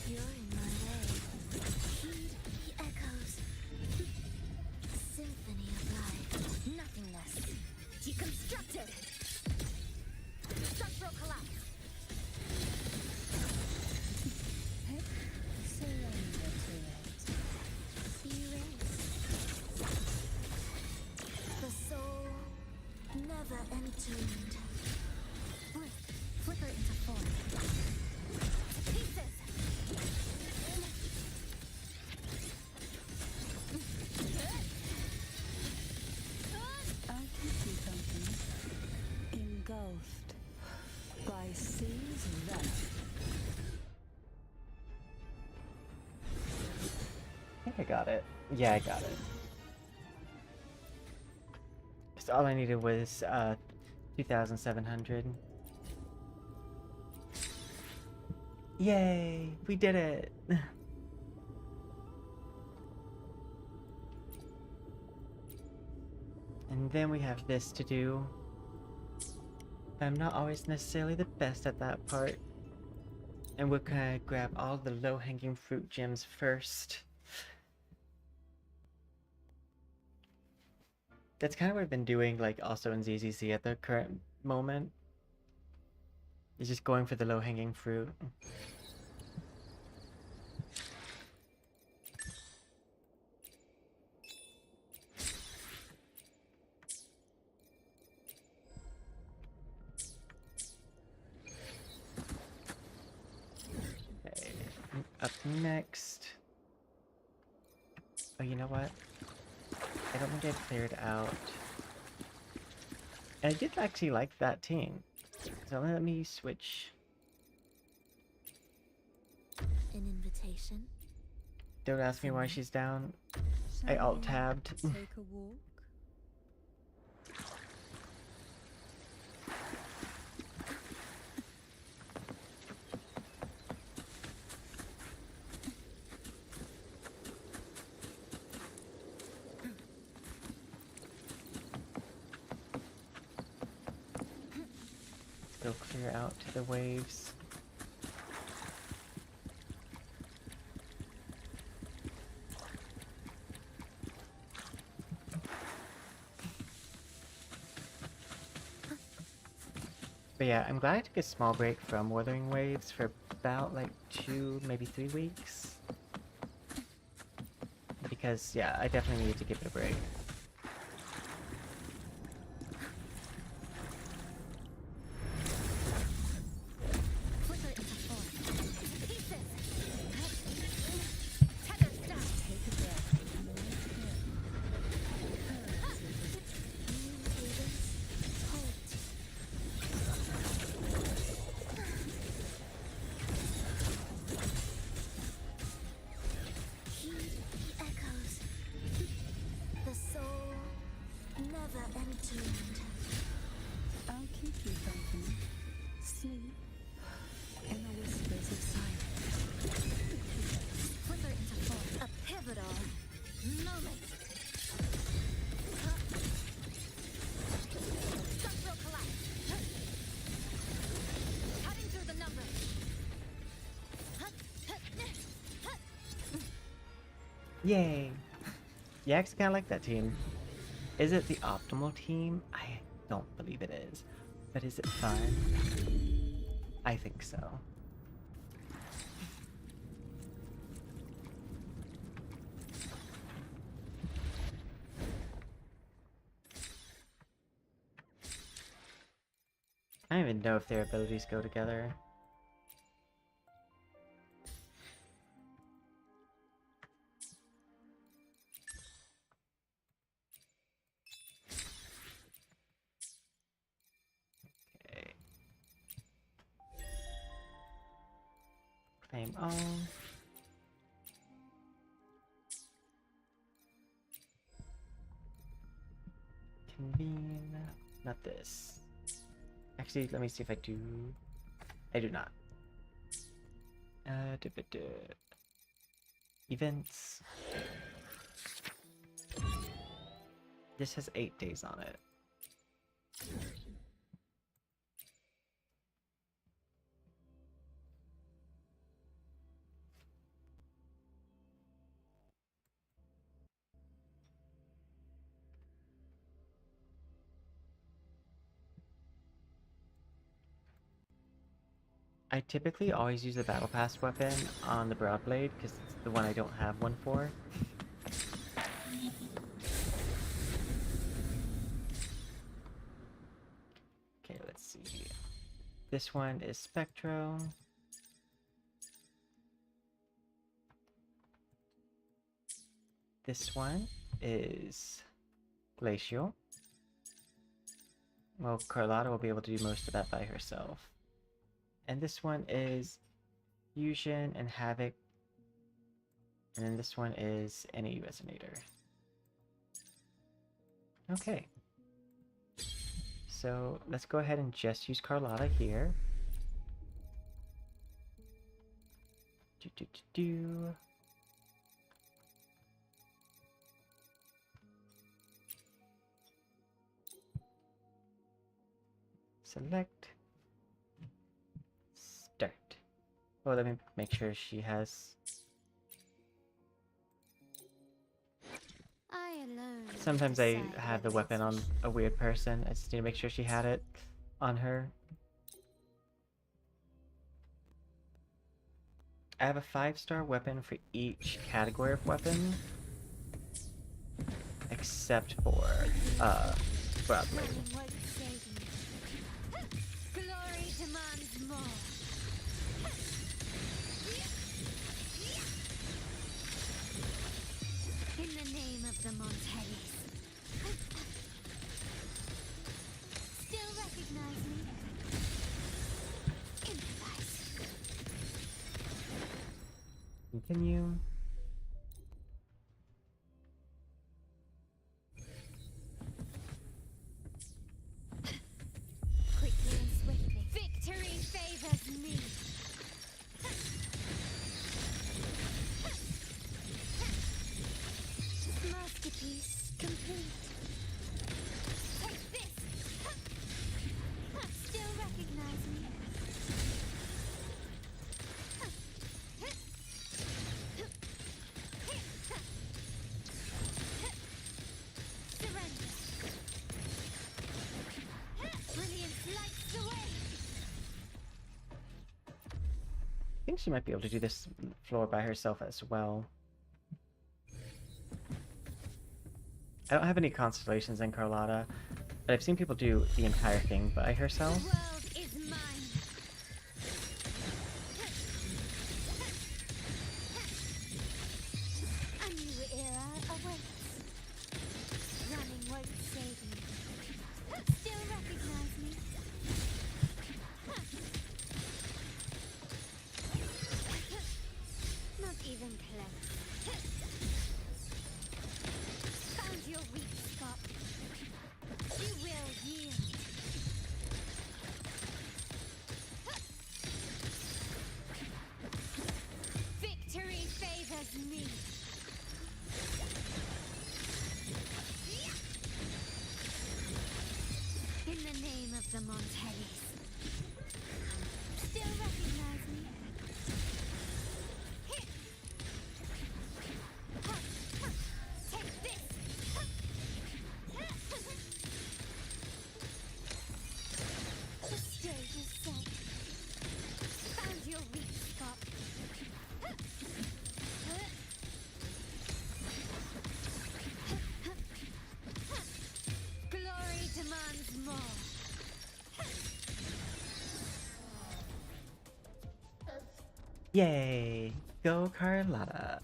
You're in my way. Heed the echoes. Symphony of life. Nothingness. Deconstructed. Structural collapse. Surrender to it. Erase. The soul never entombed. Flicker into form. Pieces. I can see something. Engulfed by sea's venom. I think I got it. Yeah, I got it. Just all I needed was 2,700. Yay! We did it! And then we have this to do. I'm not always necessarily the best at that part. And we're gonna grab all the low-hanging fruit gems first. That's kind of what I've been doing, like, also in ZZZ at the current moment. Is just going for the low-hanging fruit. Okay, up next. Oh, you know what? I don't think I cleared out. And I did actually like that team. So let me switch. An invitation. Don't ask me why she's down. I Shall we alt-tabbed. Take a walk. Go clear out to the waves. But yeah, I'm glad I took a small break from Wuthering Waves for about like 2, maybe 3 weeks. Because yeah, I definitely needed to give it a break. Flicker into form. Pieces. to land. I'll keep you company. Sleep in the whispers of silence. Wuthering to form. A pivotal moment. Structural collapse. Cutting through the numbers. Yay! Yeah, I actually kind of like that team. Is it the optimal team? I don't believe it is. But is it fun? I think so. I don't even know if their abilities go together. Okay. Claim all. Convene. Not this. Actually, let me see if I do. I do not. Events. This has 8 days on it. I typically always use the Battle Pass weapon on the Broadblade because it's the one I don't have one for. Okay, let's see. This one is Spectro. This one is Glacial. Well, Carlotta will be able to do most of that by herself. And this one is Fusion and Havoc. And then this one is any Resonator. Okay. So let's go ahead and just use Carlotta here. Do. Select. Start. Oh, let me make sure she has... I alone. Sometimes I decide have the whether weapon it's on a weird person. I just need to make sure she had it on her. I have a 5-star weapon for each category of weapon. Except for, Broadblade. Nothing won't save me. Glory demands more. In the name of the Montellis. Still recognize me? Improvise. Continue. Quickly and swiftly. Victory favors me. Masterpiece complete. Take this. Still recognize me? Surrender. Brilliance lights the way. I think she might be able to do this floor by herself as well. I don't have any constellations in Carlotta, but I've seen people do the entire thing by herself. The world is mine. A new era awaits. Running won't save me. Still recognize me? Not even close. Found your weak spot. You Teddies. Still recognize me? Here. Ha, ha. Take this. Ha. The stage is set. Found your weak spot. Glory demands more. Yay! Go Carlotta!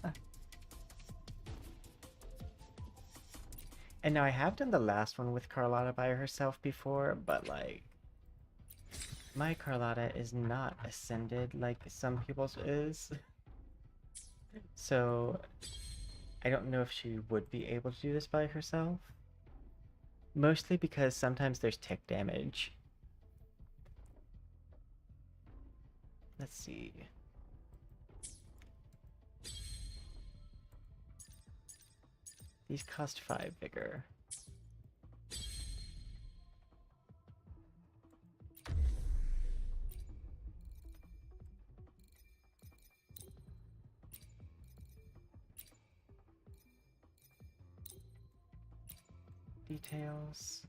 And now I have done the last one with Carlotta by herself before, but like, my Carlotta is not ascended like some people's is. So, I don't know if she would be able to do this by herself. Mostly because sometimes there's tick damage. Let's see. These cost 5 vigor. Details.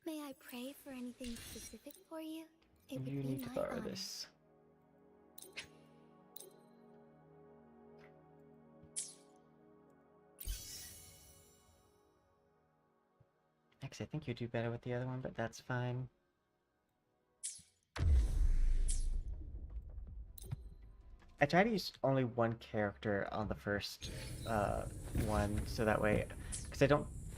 May I pray for anything specific for you? It would You be need to my borrow honor. this. Actually, I think you do better with the other one, but that's fine. I try to use only one character on the first one, so that way, because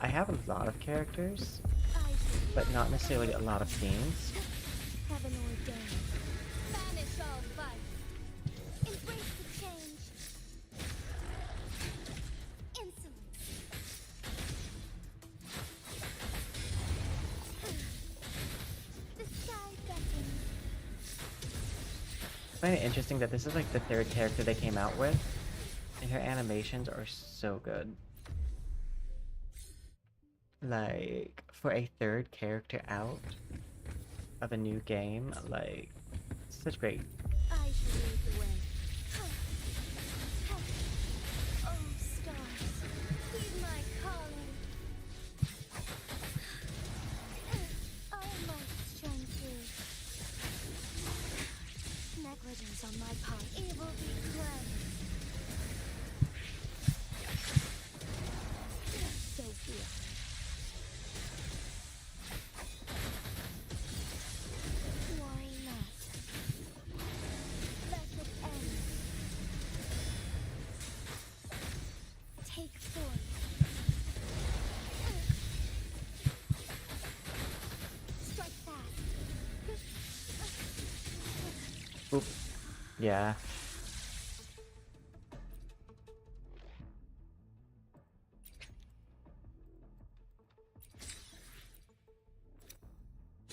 I have a lot of characters, I should but not necessarily a lot of themes. heaven ordained. Banish all vice. Embrace the change. Insolence. The sky beckons. I find it interesting that this is like the third character they came out with, and her animations are so good. Like, for a third character out of a new game, like, such great. I shall lead the way. Oh, stars, heed my calling. All might shine through. Negligence on my part, evil be cleansed. So be it. Why not? Let it end. Take form. Strike fast. Oop. Yeah.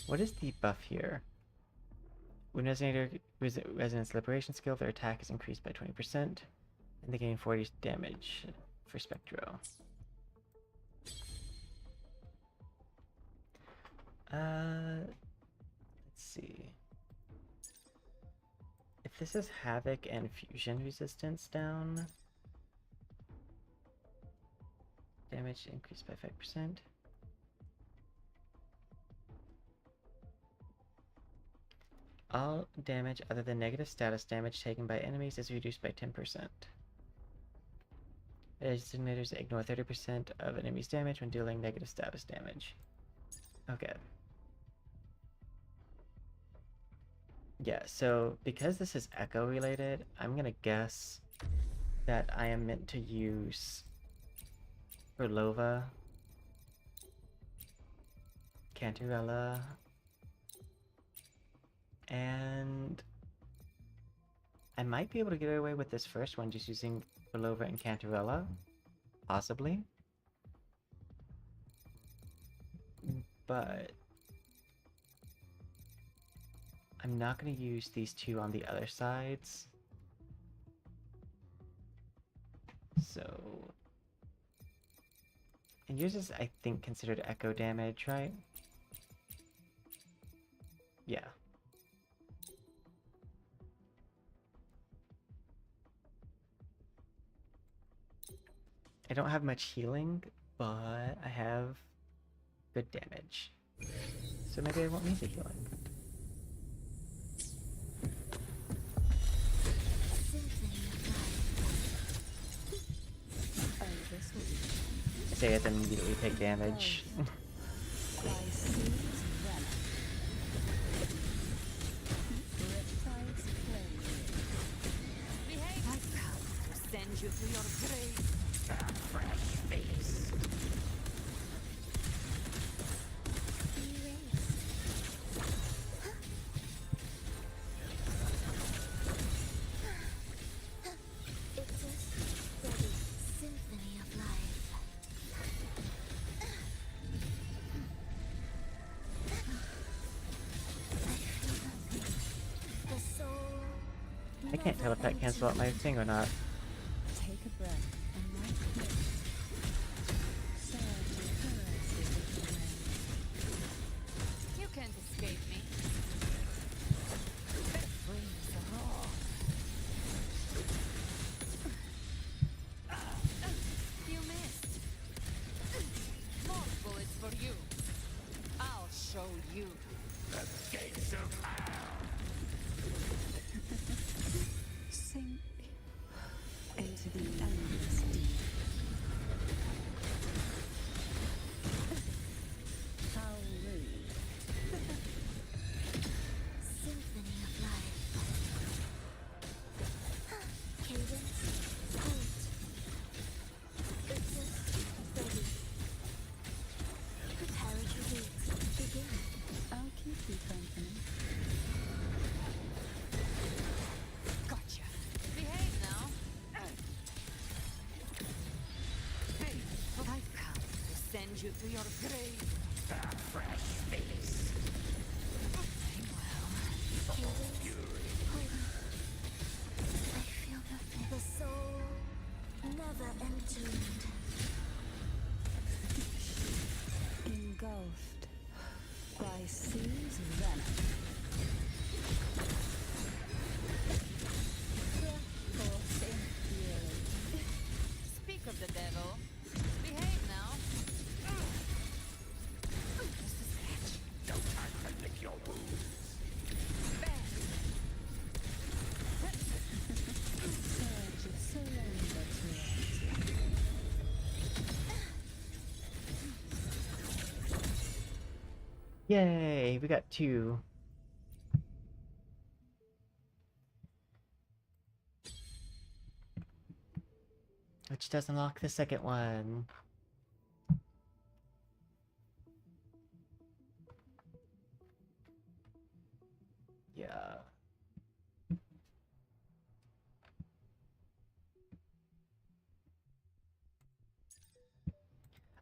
What is the buff here? When Resonance Liberation skill, their attack is increased by 20%, and they gain 40 damage for Spectro. Let's see. If this is Havoc and Fusion resistance down, damage increased by 5%. All damage other than negative status damage taken by enemies is reduced by 10%. Designators ignore 30% of enemy's damage when dealing negative status damage. Okay. Yeah, so because this is Echo related, I'm gonna guess that I am meant to use Berlova, Cantarella, and I might be able to get away with this first one just using Berlova and Cantarella, possibly. But I'm not going to use these two on the other sides. So, and yours is, I think, considered echo damage, right? Yeah. I don't have much healing, but I have good damage. So maybe I won't need the healing. Oh, this will be I say it, then immediately take damage. by seas venom. Riptides play. Behave. I've come to send you to your grave. It's a steady symphony of life. The soul I can't tell if that cancels out my thing or not. Take a breath and light clear. Surge and currents is the way. You can't escape me. Flames roar. You missed. More bullets for you. I'll show you. Sink into the endless deep. How rude. symphony of life. Cadence, hold. It's a steady. Prepare to beat. Begin. I'll keep you company. Gotcha. Behave now. Hey, I've come to send you to your grave. Fresh face. Very well. Cadence, hold. I feel nothing. The soul never entombed. Engulfed by seas venom. Force in fury. Speak of the devil. Behave now. Just a scratch. No time to lick your wounds. Surge of surrender to it. Yay, we got 2. Which does unlock the second one. Yeah.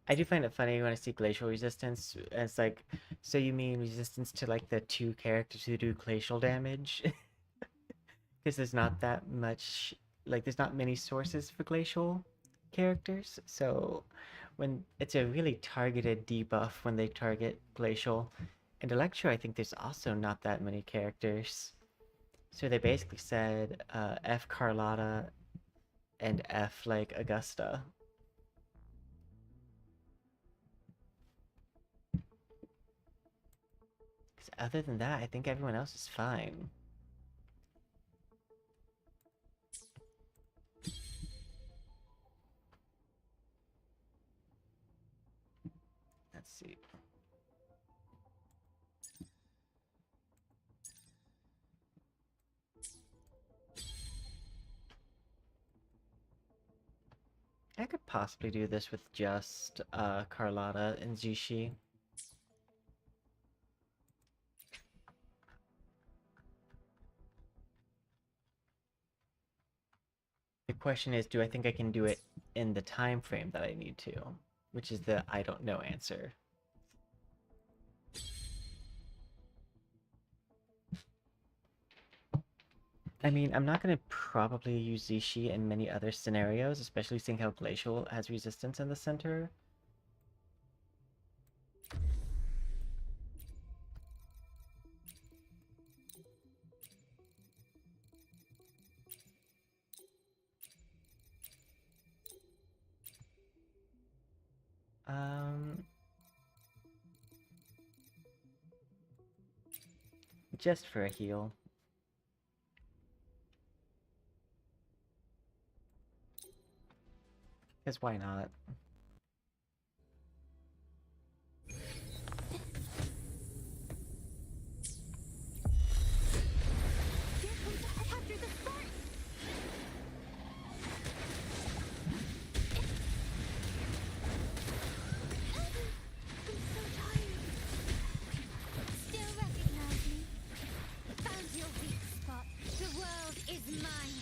I do find it funny when I see glacial resistance. It's like, so you mean resistance to like the 2 characters who do glacial damage? Because there's not that much, like there's not many sources for glacial characters. So when it's a really targeted debuff when they target glacial. And Electro, I think there's also not that many characters. So they basically said F Carlotta and F like Augusta. Because other than that, I think everyone else is fine. Let's see. I could possibly do this with just Carlotta and Zushi. The question is, do I think I can do it in the time frame that I need to? Which is the I don't know answer. I mean, I'm not going to probably use Zishi in many other scenarios, especially seeing how Glacial has resistance in the center. Just for a heal. Because why not? Here comes the after the start. I'm so tired. Still recognize me? Found your weak spot. The world is mine.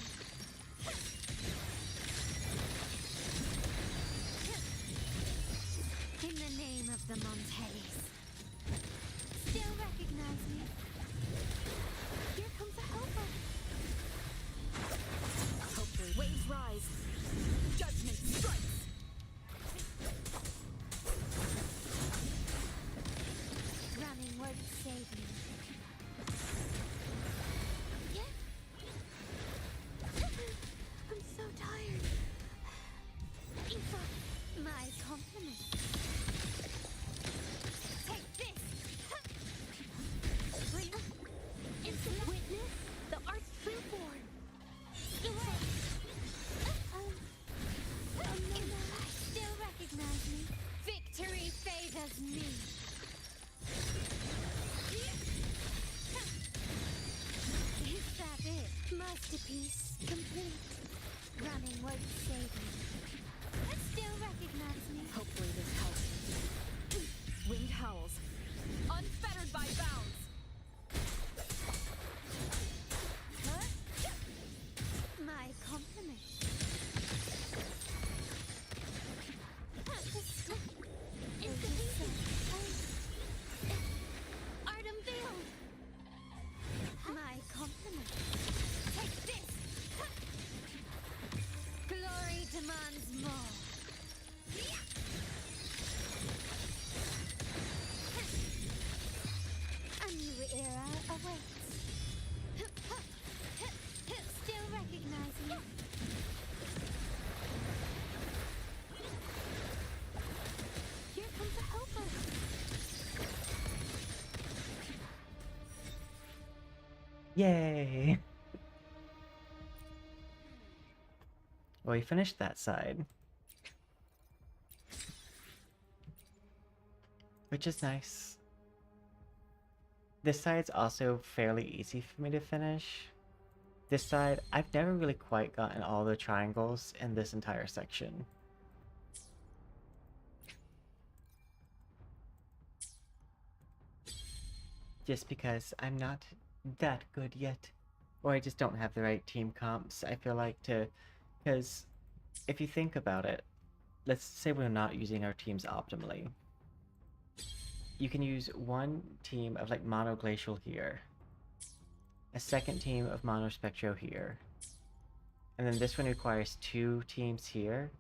In the name of the Montes. Still recognize me? Here comes a helper. Hopefully, waves rise. Judgment strikes. Running won't save me. Yeah. I'm so tired. Eva, my compliment. Take this. Instant witness the art's true form. Still recognize me. Victory favors me. Is that it? Masterpiece complete. Running won't save me. Still recognize me. Hopefully, this helps. Wind howls. Unfettered by bounds. Huh? My compliment. Art unveiled. My compliment. Take this. Glory demands more. A new era awaits. Still recognizing. Here comes a helper. Yay! Well, we finished that side. Which is nice. This side's also fairly easy for me to finish. This side, I've never really quite gotten all the triangles in this entire section. Just because I'm not that good yet. Or I just don't have the right team comps, I feel like, to... Because if you think about it, let's say we're not using our teams optimally. You can use one team of like monoglacial here, a second team of monospectro here, and then this one requires two teams here,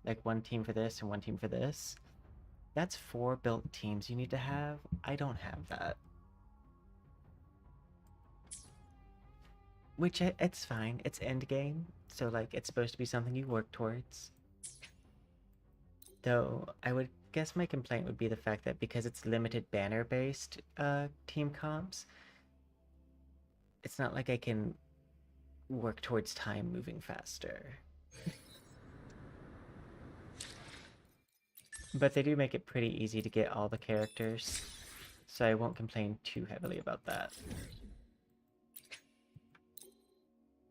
like one team for this and one team for this. That's 4 built teams you need to have. I don't have that. Which, it's fine, it's endgame, so like it's supposed to be something you work towards. Though, I would guess my complaint would be the fact that because it's limited banner-based team comps, it's not like I can work towards time moving faster. But they do make it pretty easy to get all the characters, so I won't complain too heavily about that.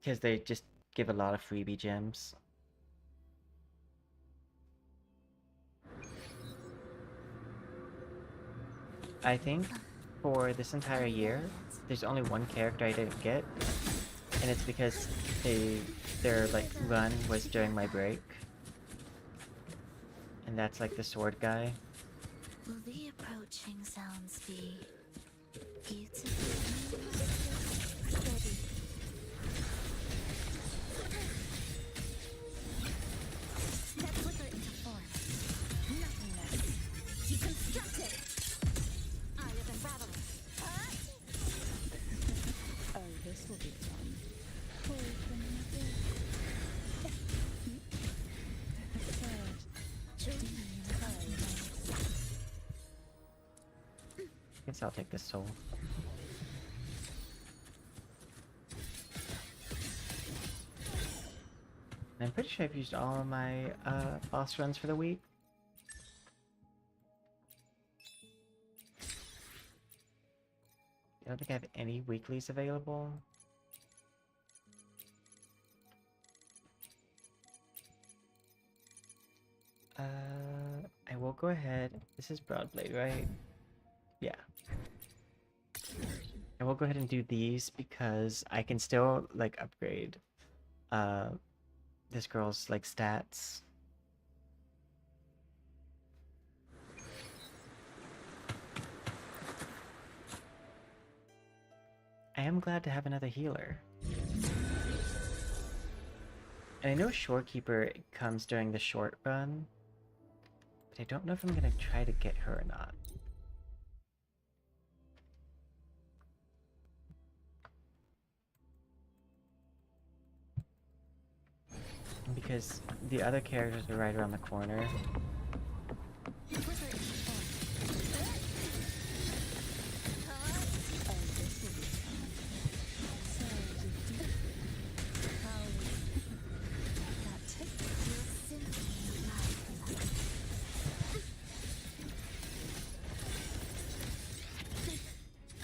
Because they just give a lot of freebie gems. I think for this entire year, there's only one character I didn't get, and it's because their like run was during my break. And that's like the sword guy. Will the approaching sounds be beautiful? Steady. Let's wither it into form. Nothingness. Deconstruct it. Eye of unraveling. Oh, this will be fun. Open the door. Guess I'll take this soul. I'm pretty sure I've used all of my boss runs for the week. I don't think I have any weeklies available. I will go ahead. This is Broadblade, right? Yeah. I will go ahead and do these because I can still like upgrade this girl's like stats. I am glad to have another healer. And I know Shorekeeper comes during the short run, but I don't know if I'm gonna try to get her or not. Because the other characters are right around the corner.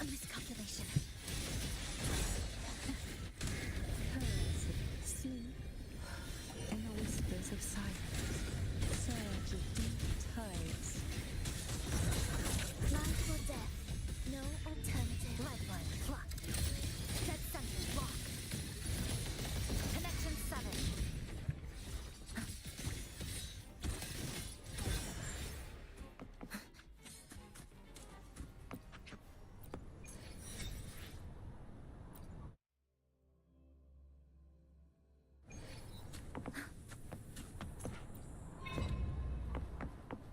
A miscalculation. Sleep in the whispers of silence. Surge of deep tides. Life or death. No alternative. Lifeline. Block. Dead center. Block. Connection 7.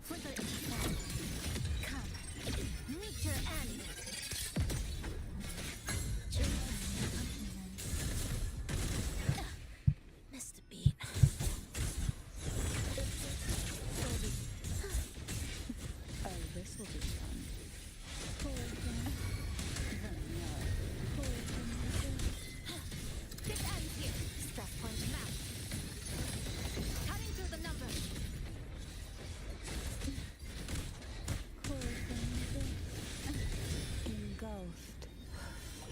Flipper is dead. Come. Meet your end. Missed a beat. Oh, this will be fun. Pull from pull from This ends here. Stress point map. Cutting through the numbers. engulfed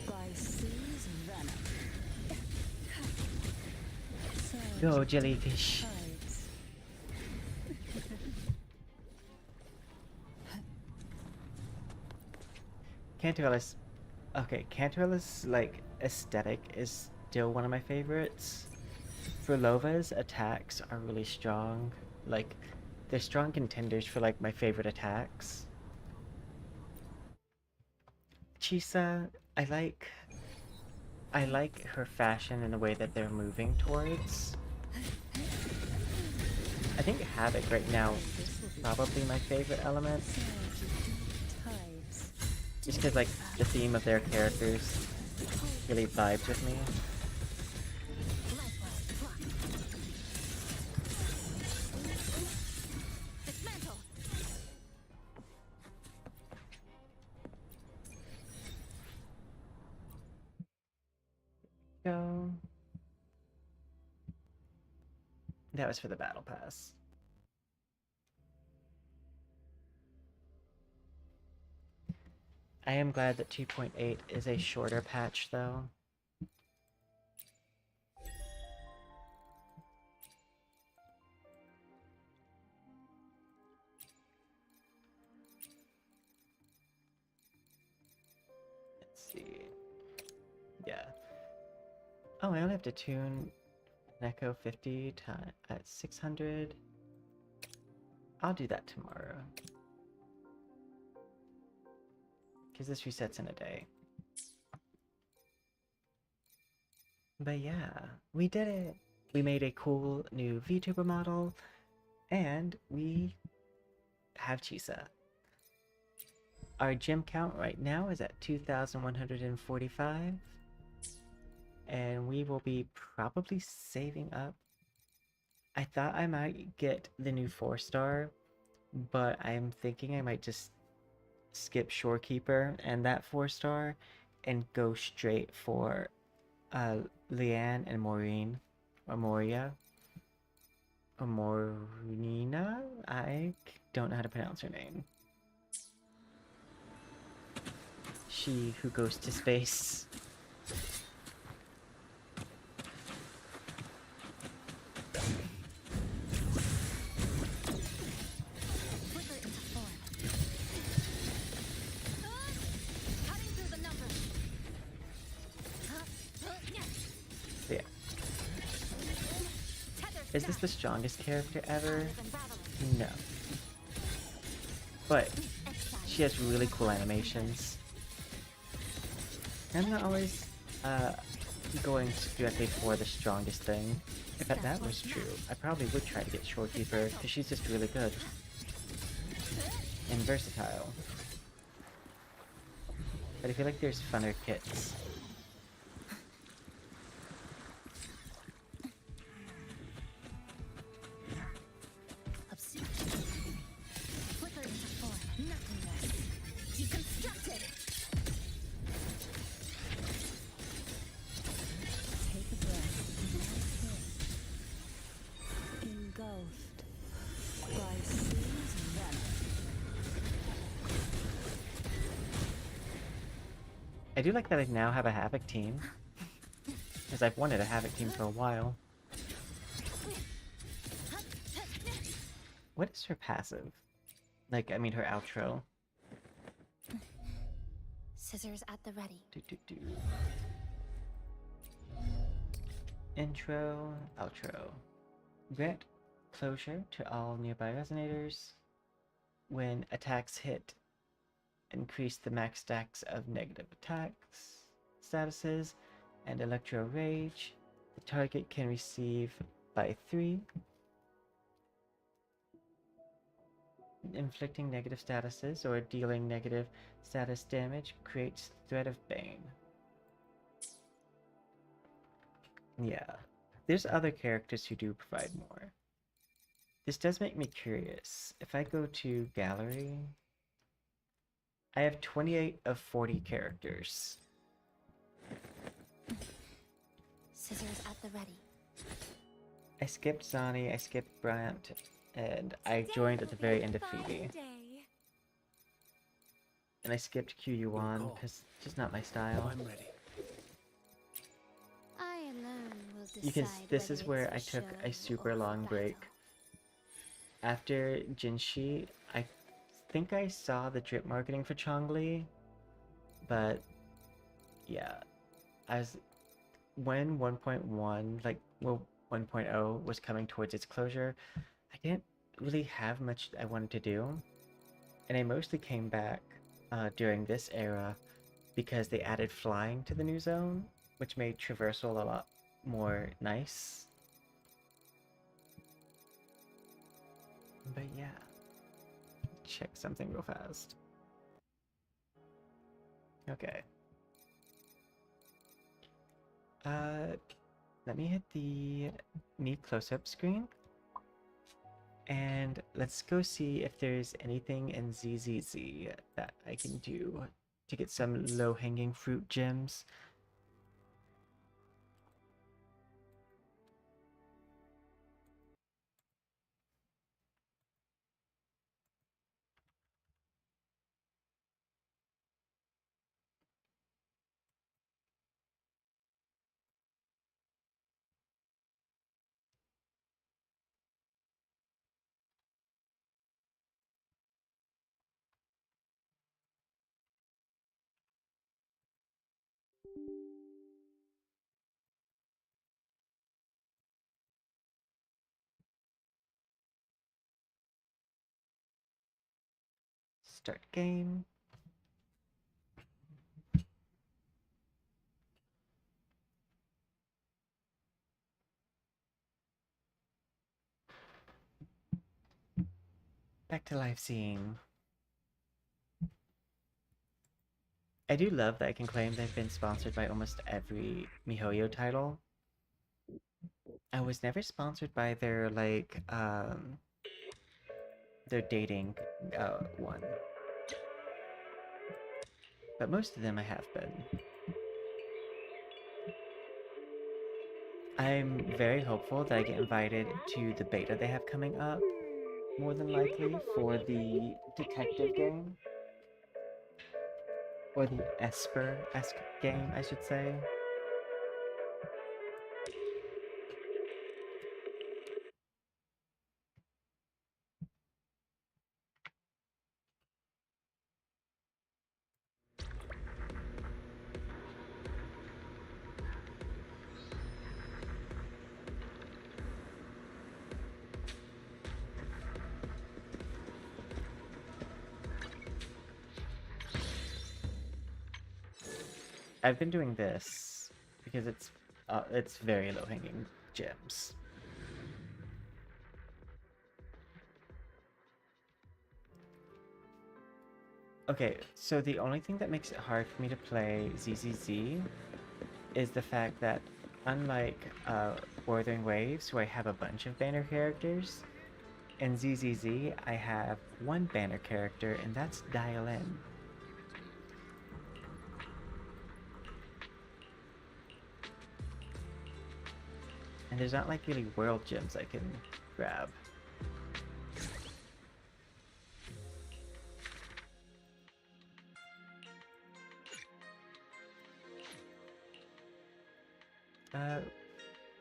by sea's venom. Surge Go, of Jellyfish. tides. Cantarella's... Okay, Cantarella's, like, aesthetic is still one of my favorites. For Lova's attacks are really strong. Like, they're strong contenders for, like, my favorite attacks. Chisa, I like her fashion and the way that they're moving towards. I think Havoc right now is probably my favorite element. Surge of deep tides. Just because, like, the theme of their characters really vibes with me. Lifeline. Block. Dismantle. Go. That was for the battle pass. I am glad that 2.8 is a shorter patch, though. Let's see. Yeah. Oh, I only have to tune Neko 50 at 600. I'll do that tomorrow. Because this resets in a day. But yeah, we did it! We made a cool new VTuber model, and we have Chisa. Our gym count right now is at 2,145. And we will be probably saving up. I thought I might get the new 4-star, but I'm thinking I might just skip Shorekeeper and that 4-star and go straight for Leanne and Maureen or Moria. Morina? Don't know how to pronounce her name. She who goes to space. Wither into form. Cutting through the numbers. So yeah. Is this the strongest character ever? No. But she has really cool animations. I'm not always going directly for the strongest thing. If that was true, I probably would try to get Shorekeeper, because she's just really good. And versatile. But I feel like there's funner kits. Wither into form. Nothingness. Deconstructed. Take a breath. Engulfed by Sue's venom. I do like that I now have a Havoc team. Because I've wanted a Havoc team for a while. What is her passive? Like, I mean her outro. Scissors at the ready. Intro, outro. Grant closure to all nearby resonators. When attacks hit, increase the max stacks of negative attacks, statuses, and Electro Rage. The target can receive by 3. Inflicting negative statuses or dealing negative status damage creates Threat of Bane. Yeah, there's other characters who do provide more. This does make me curious. If I go to Gallery, I have 28 of 40 characters. Scissors at the ready. I skipped Zani, I skipped Bryant, and I joined at the very end of Phoebe. And I skipped QU1 because it's just not my style. I'm ready. I alone will decide. Because this is whether where it's I for took show a super or for long break. battle. After Jinshi, I think I saw the drip marketing for Chongli, but yeah, when 1.1, like, well, 1.0 was coming towards its closure, I didn't really have much I wanted to do, and I mostly came back during this era because they added flying to the new zone, which made traversal a lot more nice. But yeah, check something real fast. Okay. Let me hit the me close-up screen. And let's go see if there's anything in ZZZ that I can do to get some low-hanging fruit gems. Start game. Back to live seeing. I do love that I can claim they've been sponsored by almost every MiHoYo title. I was never sponsored by their, like, their dating one. But most of them I have been. I'm very hopeful that I get invited to the beta they have coming up, more than likely, for the detective game. Or the Esper-esque game, I should say. I've been doing this because it's very low-hanging gems. Okay, so the only thing that makes it hard for me to play ZZZ is the fact that, unlike Wuthering Waves, where I have a bunch of banner characters, in ZZZ I have one banner character, and that's Dial In. And there's not like really world gems I can grab.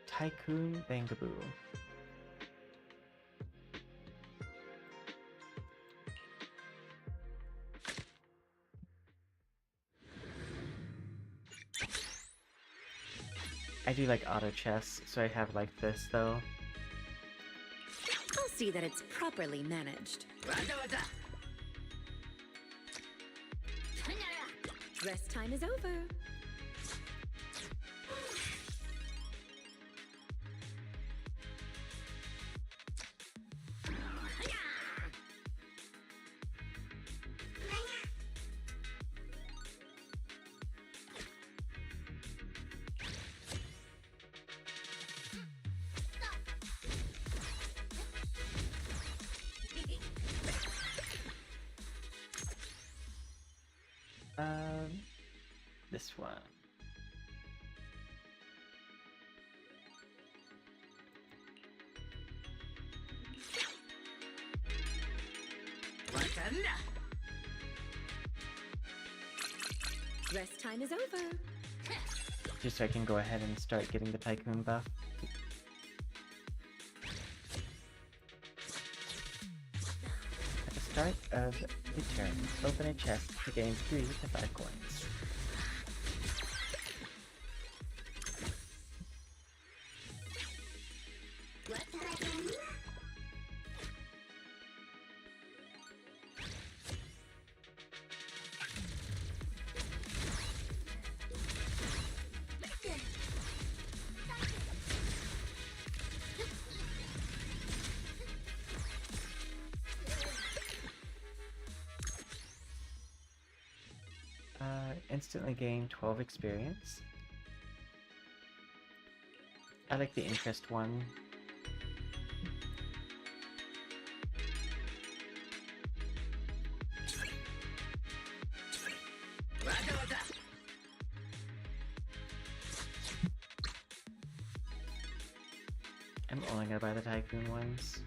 Tycoon Bangaboo. I do like auto chess, so I have like this though. I'll see that it's properly managed. Rest time is over. This one. Rest time is over. Just so I can go ahead and start getting the Tycoon buff. At the start of the turn, open a chest to gain 3 to 5 coins. Instantly gain 12 experience. I like the interest one. I'm only gonna buy the Tycoon ones.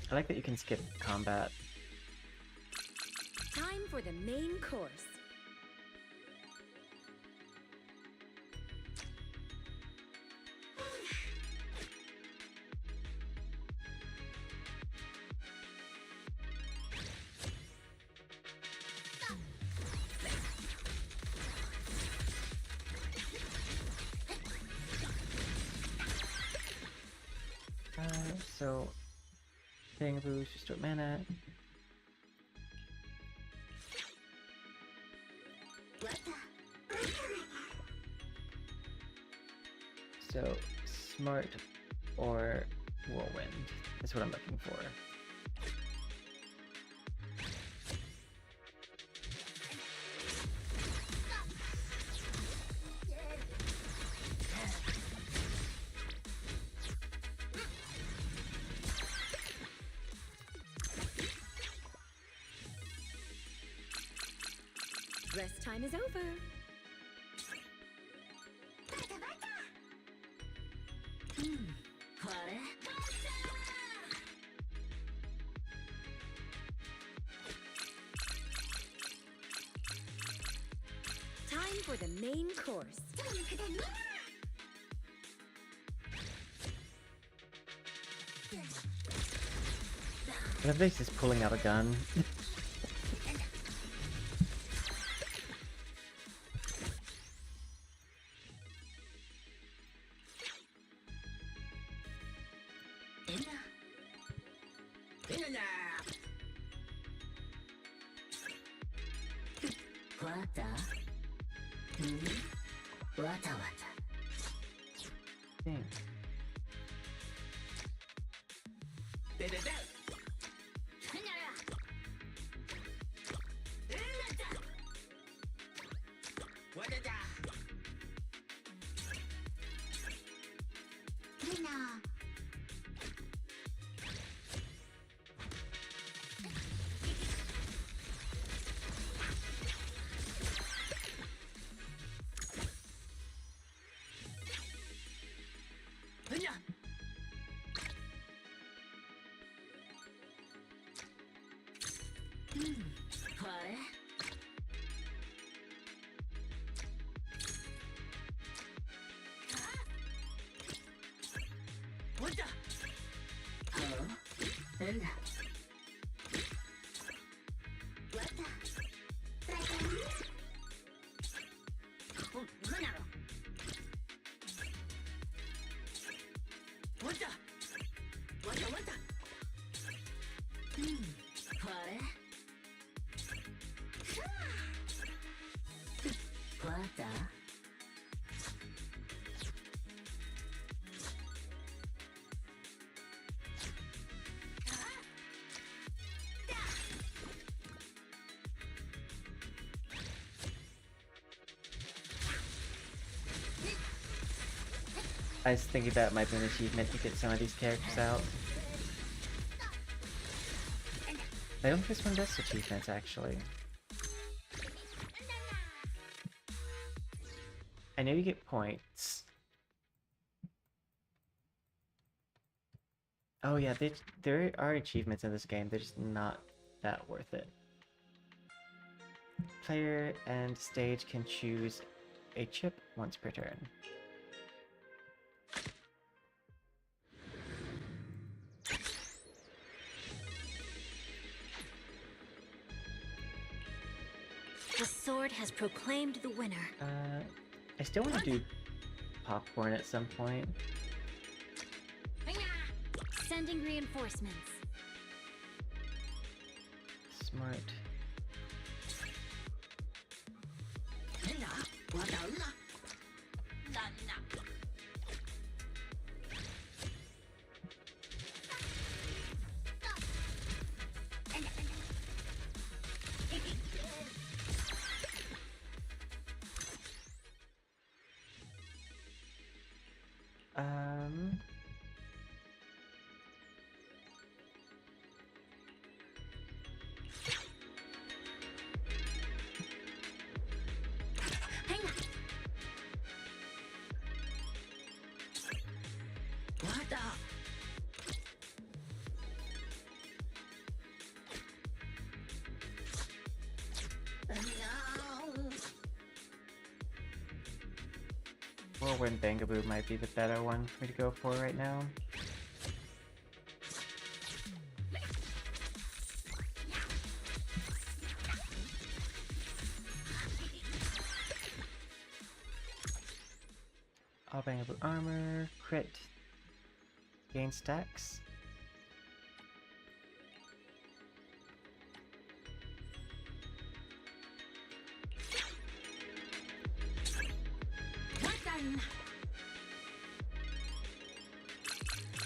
I like that you can skip combat. Time for the main course. So Bangaboo's just a mana. So Smart or Whirlwind is what I'm looking for. Rest time is over. Time for the main course. Everybody's just pulling out a gun. Dang. I was thinking that might be an achievement to get some of these characters out. I don't think this one does achievements, actually. I know you get points. Oh yeah, there are achievements in this game, they're just not that worth it. Player and stage can choose a chip once per turn. The sword has proclaimed the winner. I still want to do popcorn at some point. Sending reinforcements. Smart. Whirlwind Bangaboo might be the better one for me to go for right now. All Bangaboo armor, crit, gain stacks.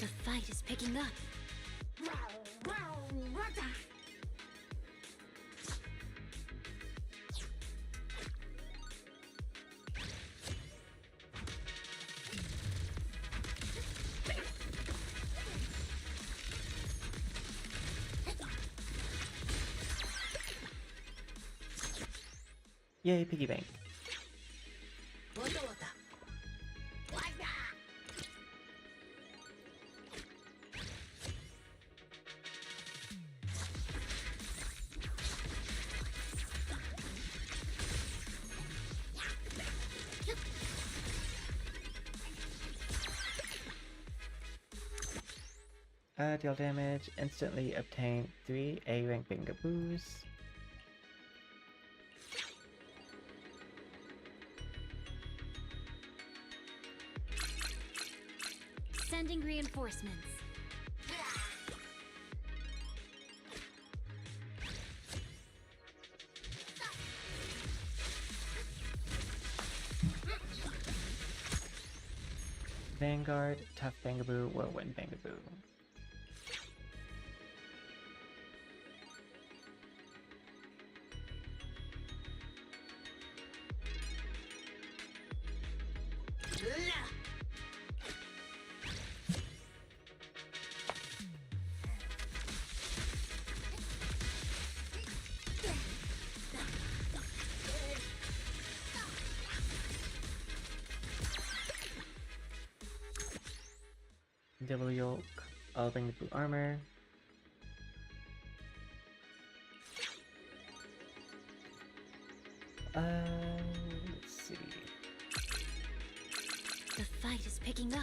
The fight is picking up. Yay, piggy bank. Deal damage, instantly obtain 3 A-rank Bingaboos. Sending reinforcements. Vanguard, Tough Bangaboo, Whirlwind Bangaboo. Double Yoke, all Bangaboo armor. Let's see. The fight is picking up.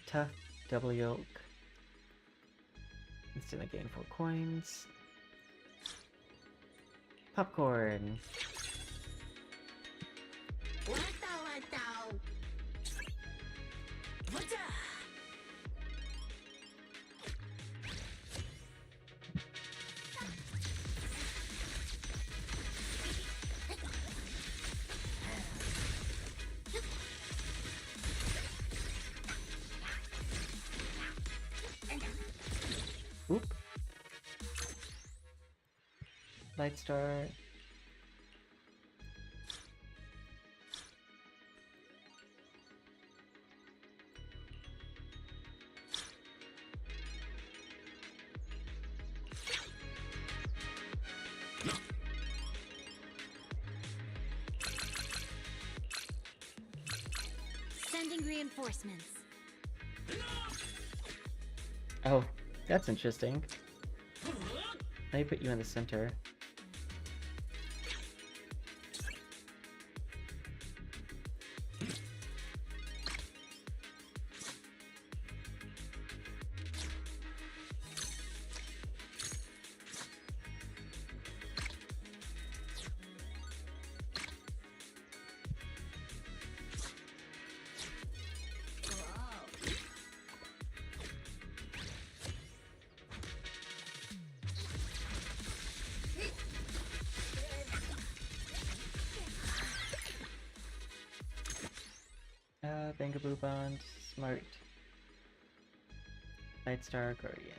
Tough, Double Yoke. Instantly gain 4 coins. Popcorn. Oop. Light Star. Sending reinforcements. Oh, that's interesting. Let me put you in the center. Bangaboo Bond, Smart, Nightstar, Guardian.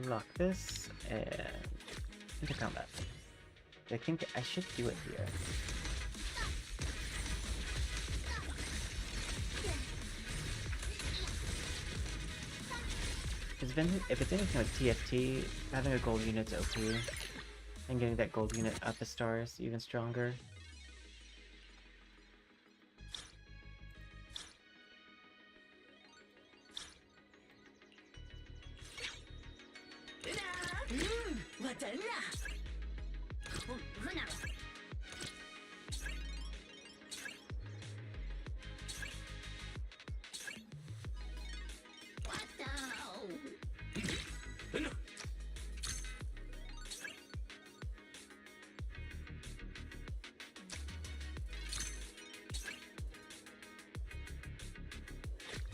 Lock this and into combat. I think I should do it here. if it's anything like TFT, having a gold unit's OP. And getting that gold unit up a star is even stronger.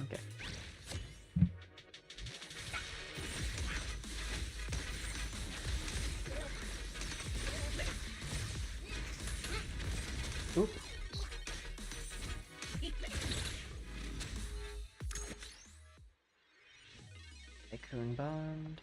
Okay. Oop. Tycoon Bond.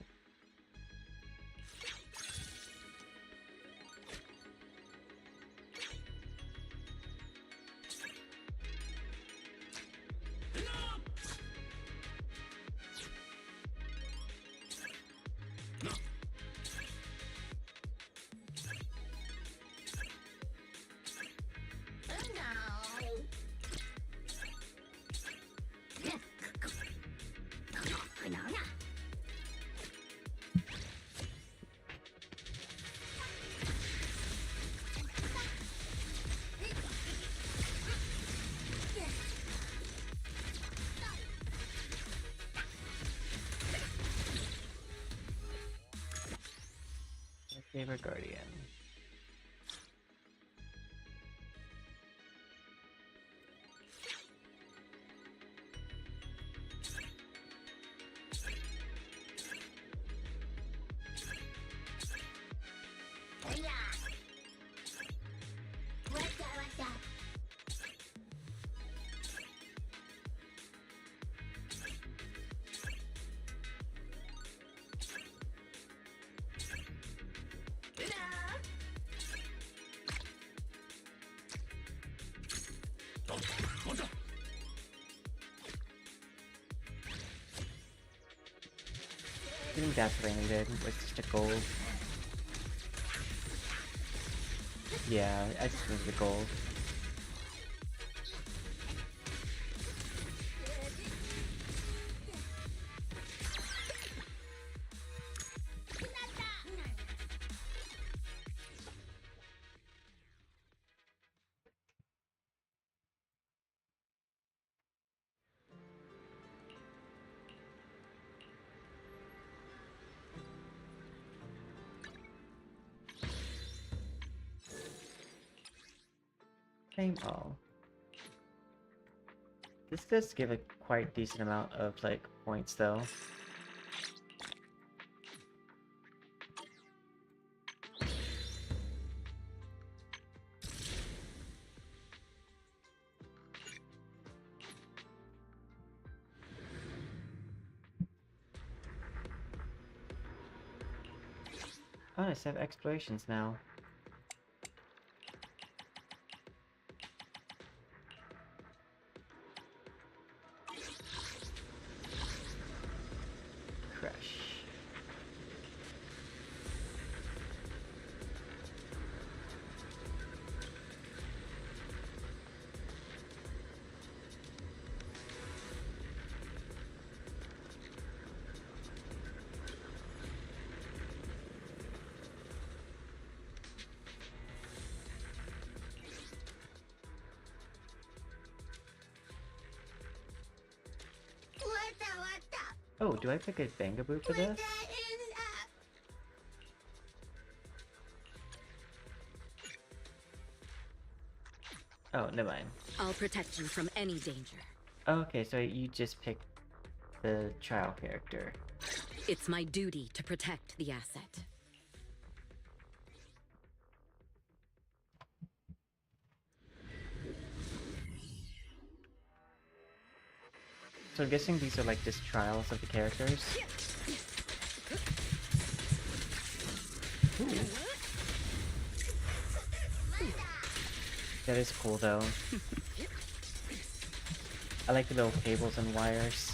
My favorite guardian. I think that's what I needed, was just a gold. Yeah, I just needed the gold. Claim all. This does give a quite decent amount of like points though. Oh, I have explorations now. Crush. Oh, do I pick a Bangaboo for this? Oh, never mind. I'll protect you from any danger. Oh, okay, so you just pick the trial character. It's my duty to protect the asset. So I'm guessing these are like just trials of the characters. Ooh. That is cool though. I like the little cables and wires.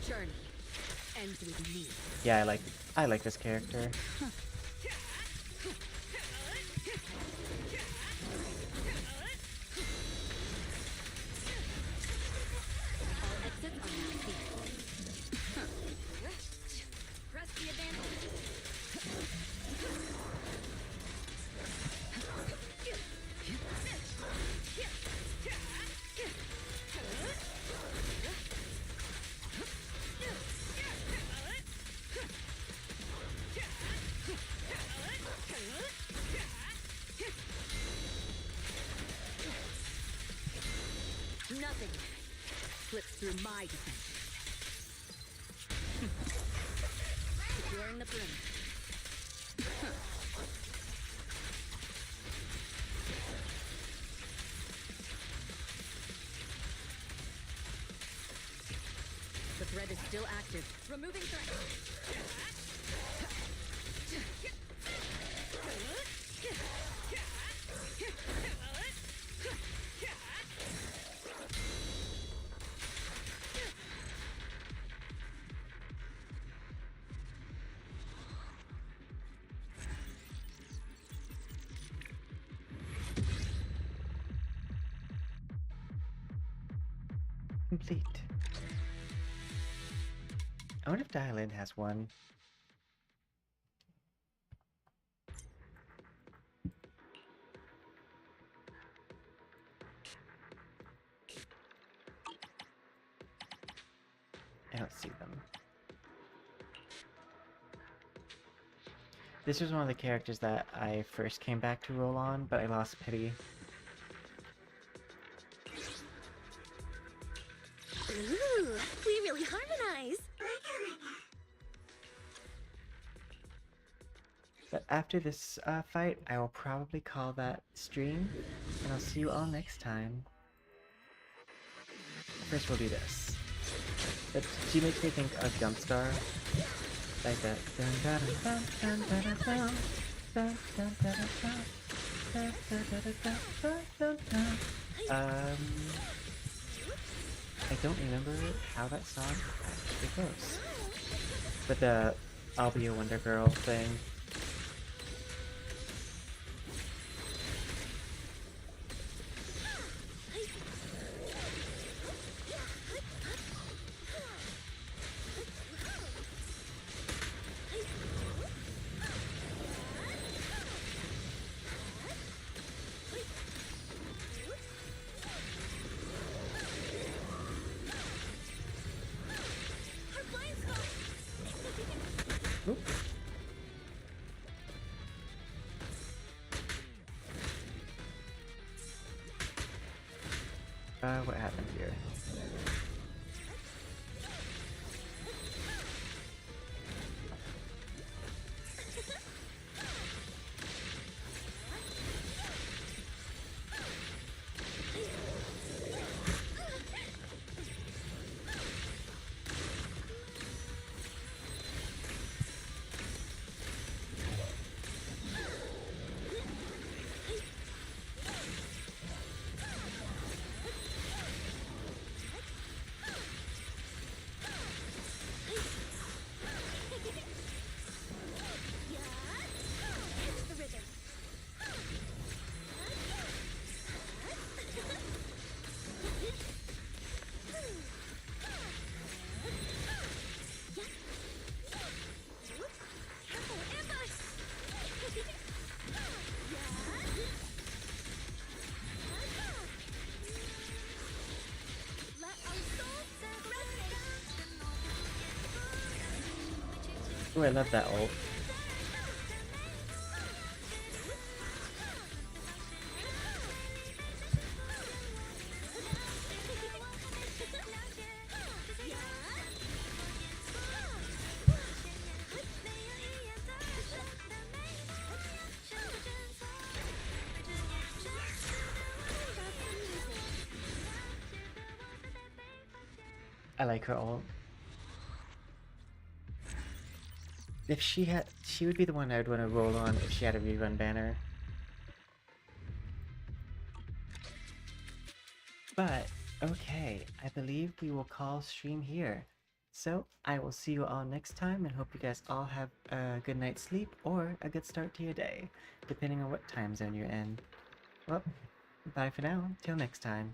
journey ends with me. Yeah, I like this character. All exits are now secret. Press the advantage. Nothing slips through my defenses. Securing the perimeter. The threat is still active. Removing threat. Complete. I wonder if Dial-In has one. I don't see them. This was one of the characters that I first came back to roll on, but I lost pity. Ooh, we really harmonize. But after this fight, I will probably call that stream, and I'll see you all next time. First we'll do this. But she makes me think of Jumpstar. Like that. Dun, dun, dun, dun, dun, dun, dun, dun, dun, dun, dun, dun, dun, dun, dun, dun, dun. I don't remember how that song actually goes. But the I'll Be a Wonder Girl thing. Oop. What happened here? Ooh, I love that ult. I like her ult. If she would be the one I would want to roll on if she had a rerun banner. But, okay, I believe we will call stream here. So I will see you all next time and hope you guys all have a good night's sleep or a good start to your day, depending on what time zone you're in. Well, bye for now. Till next time.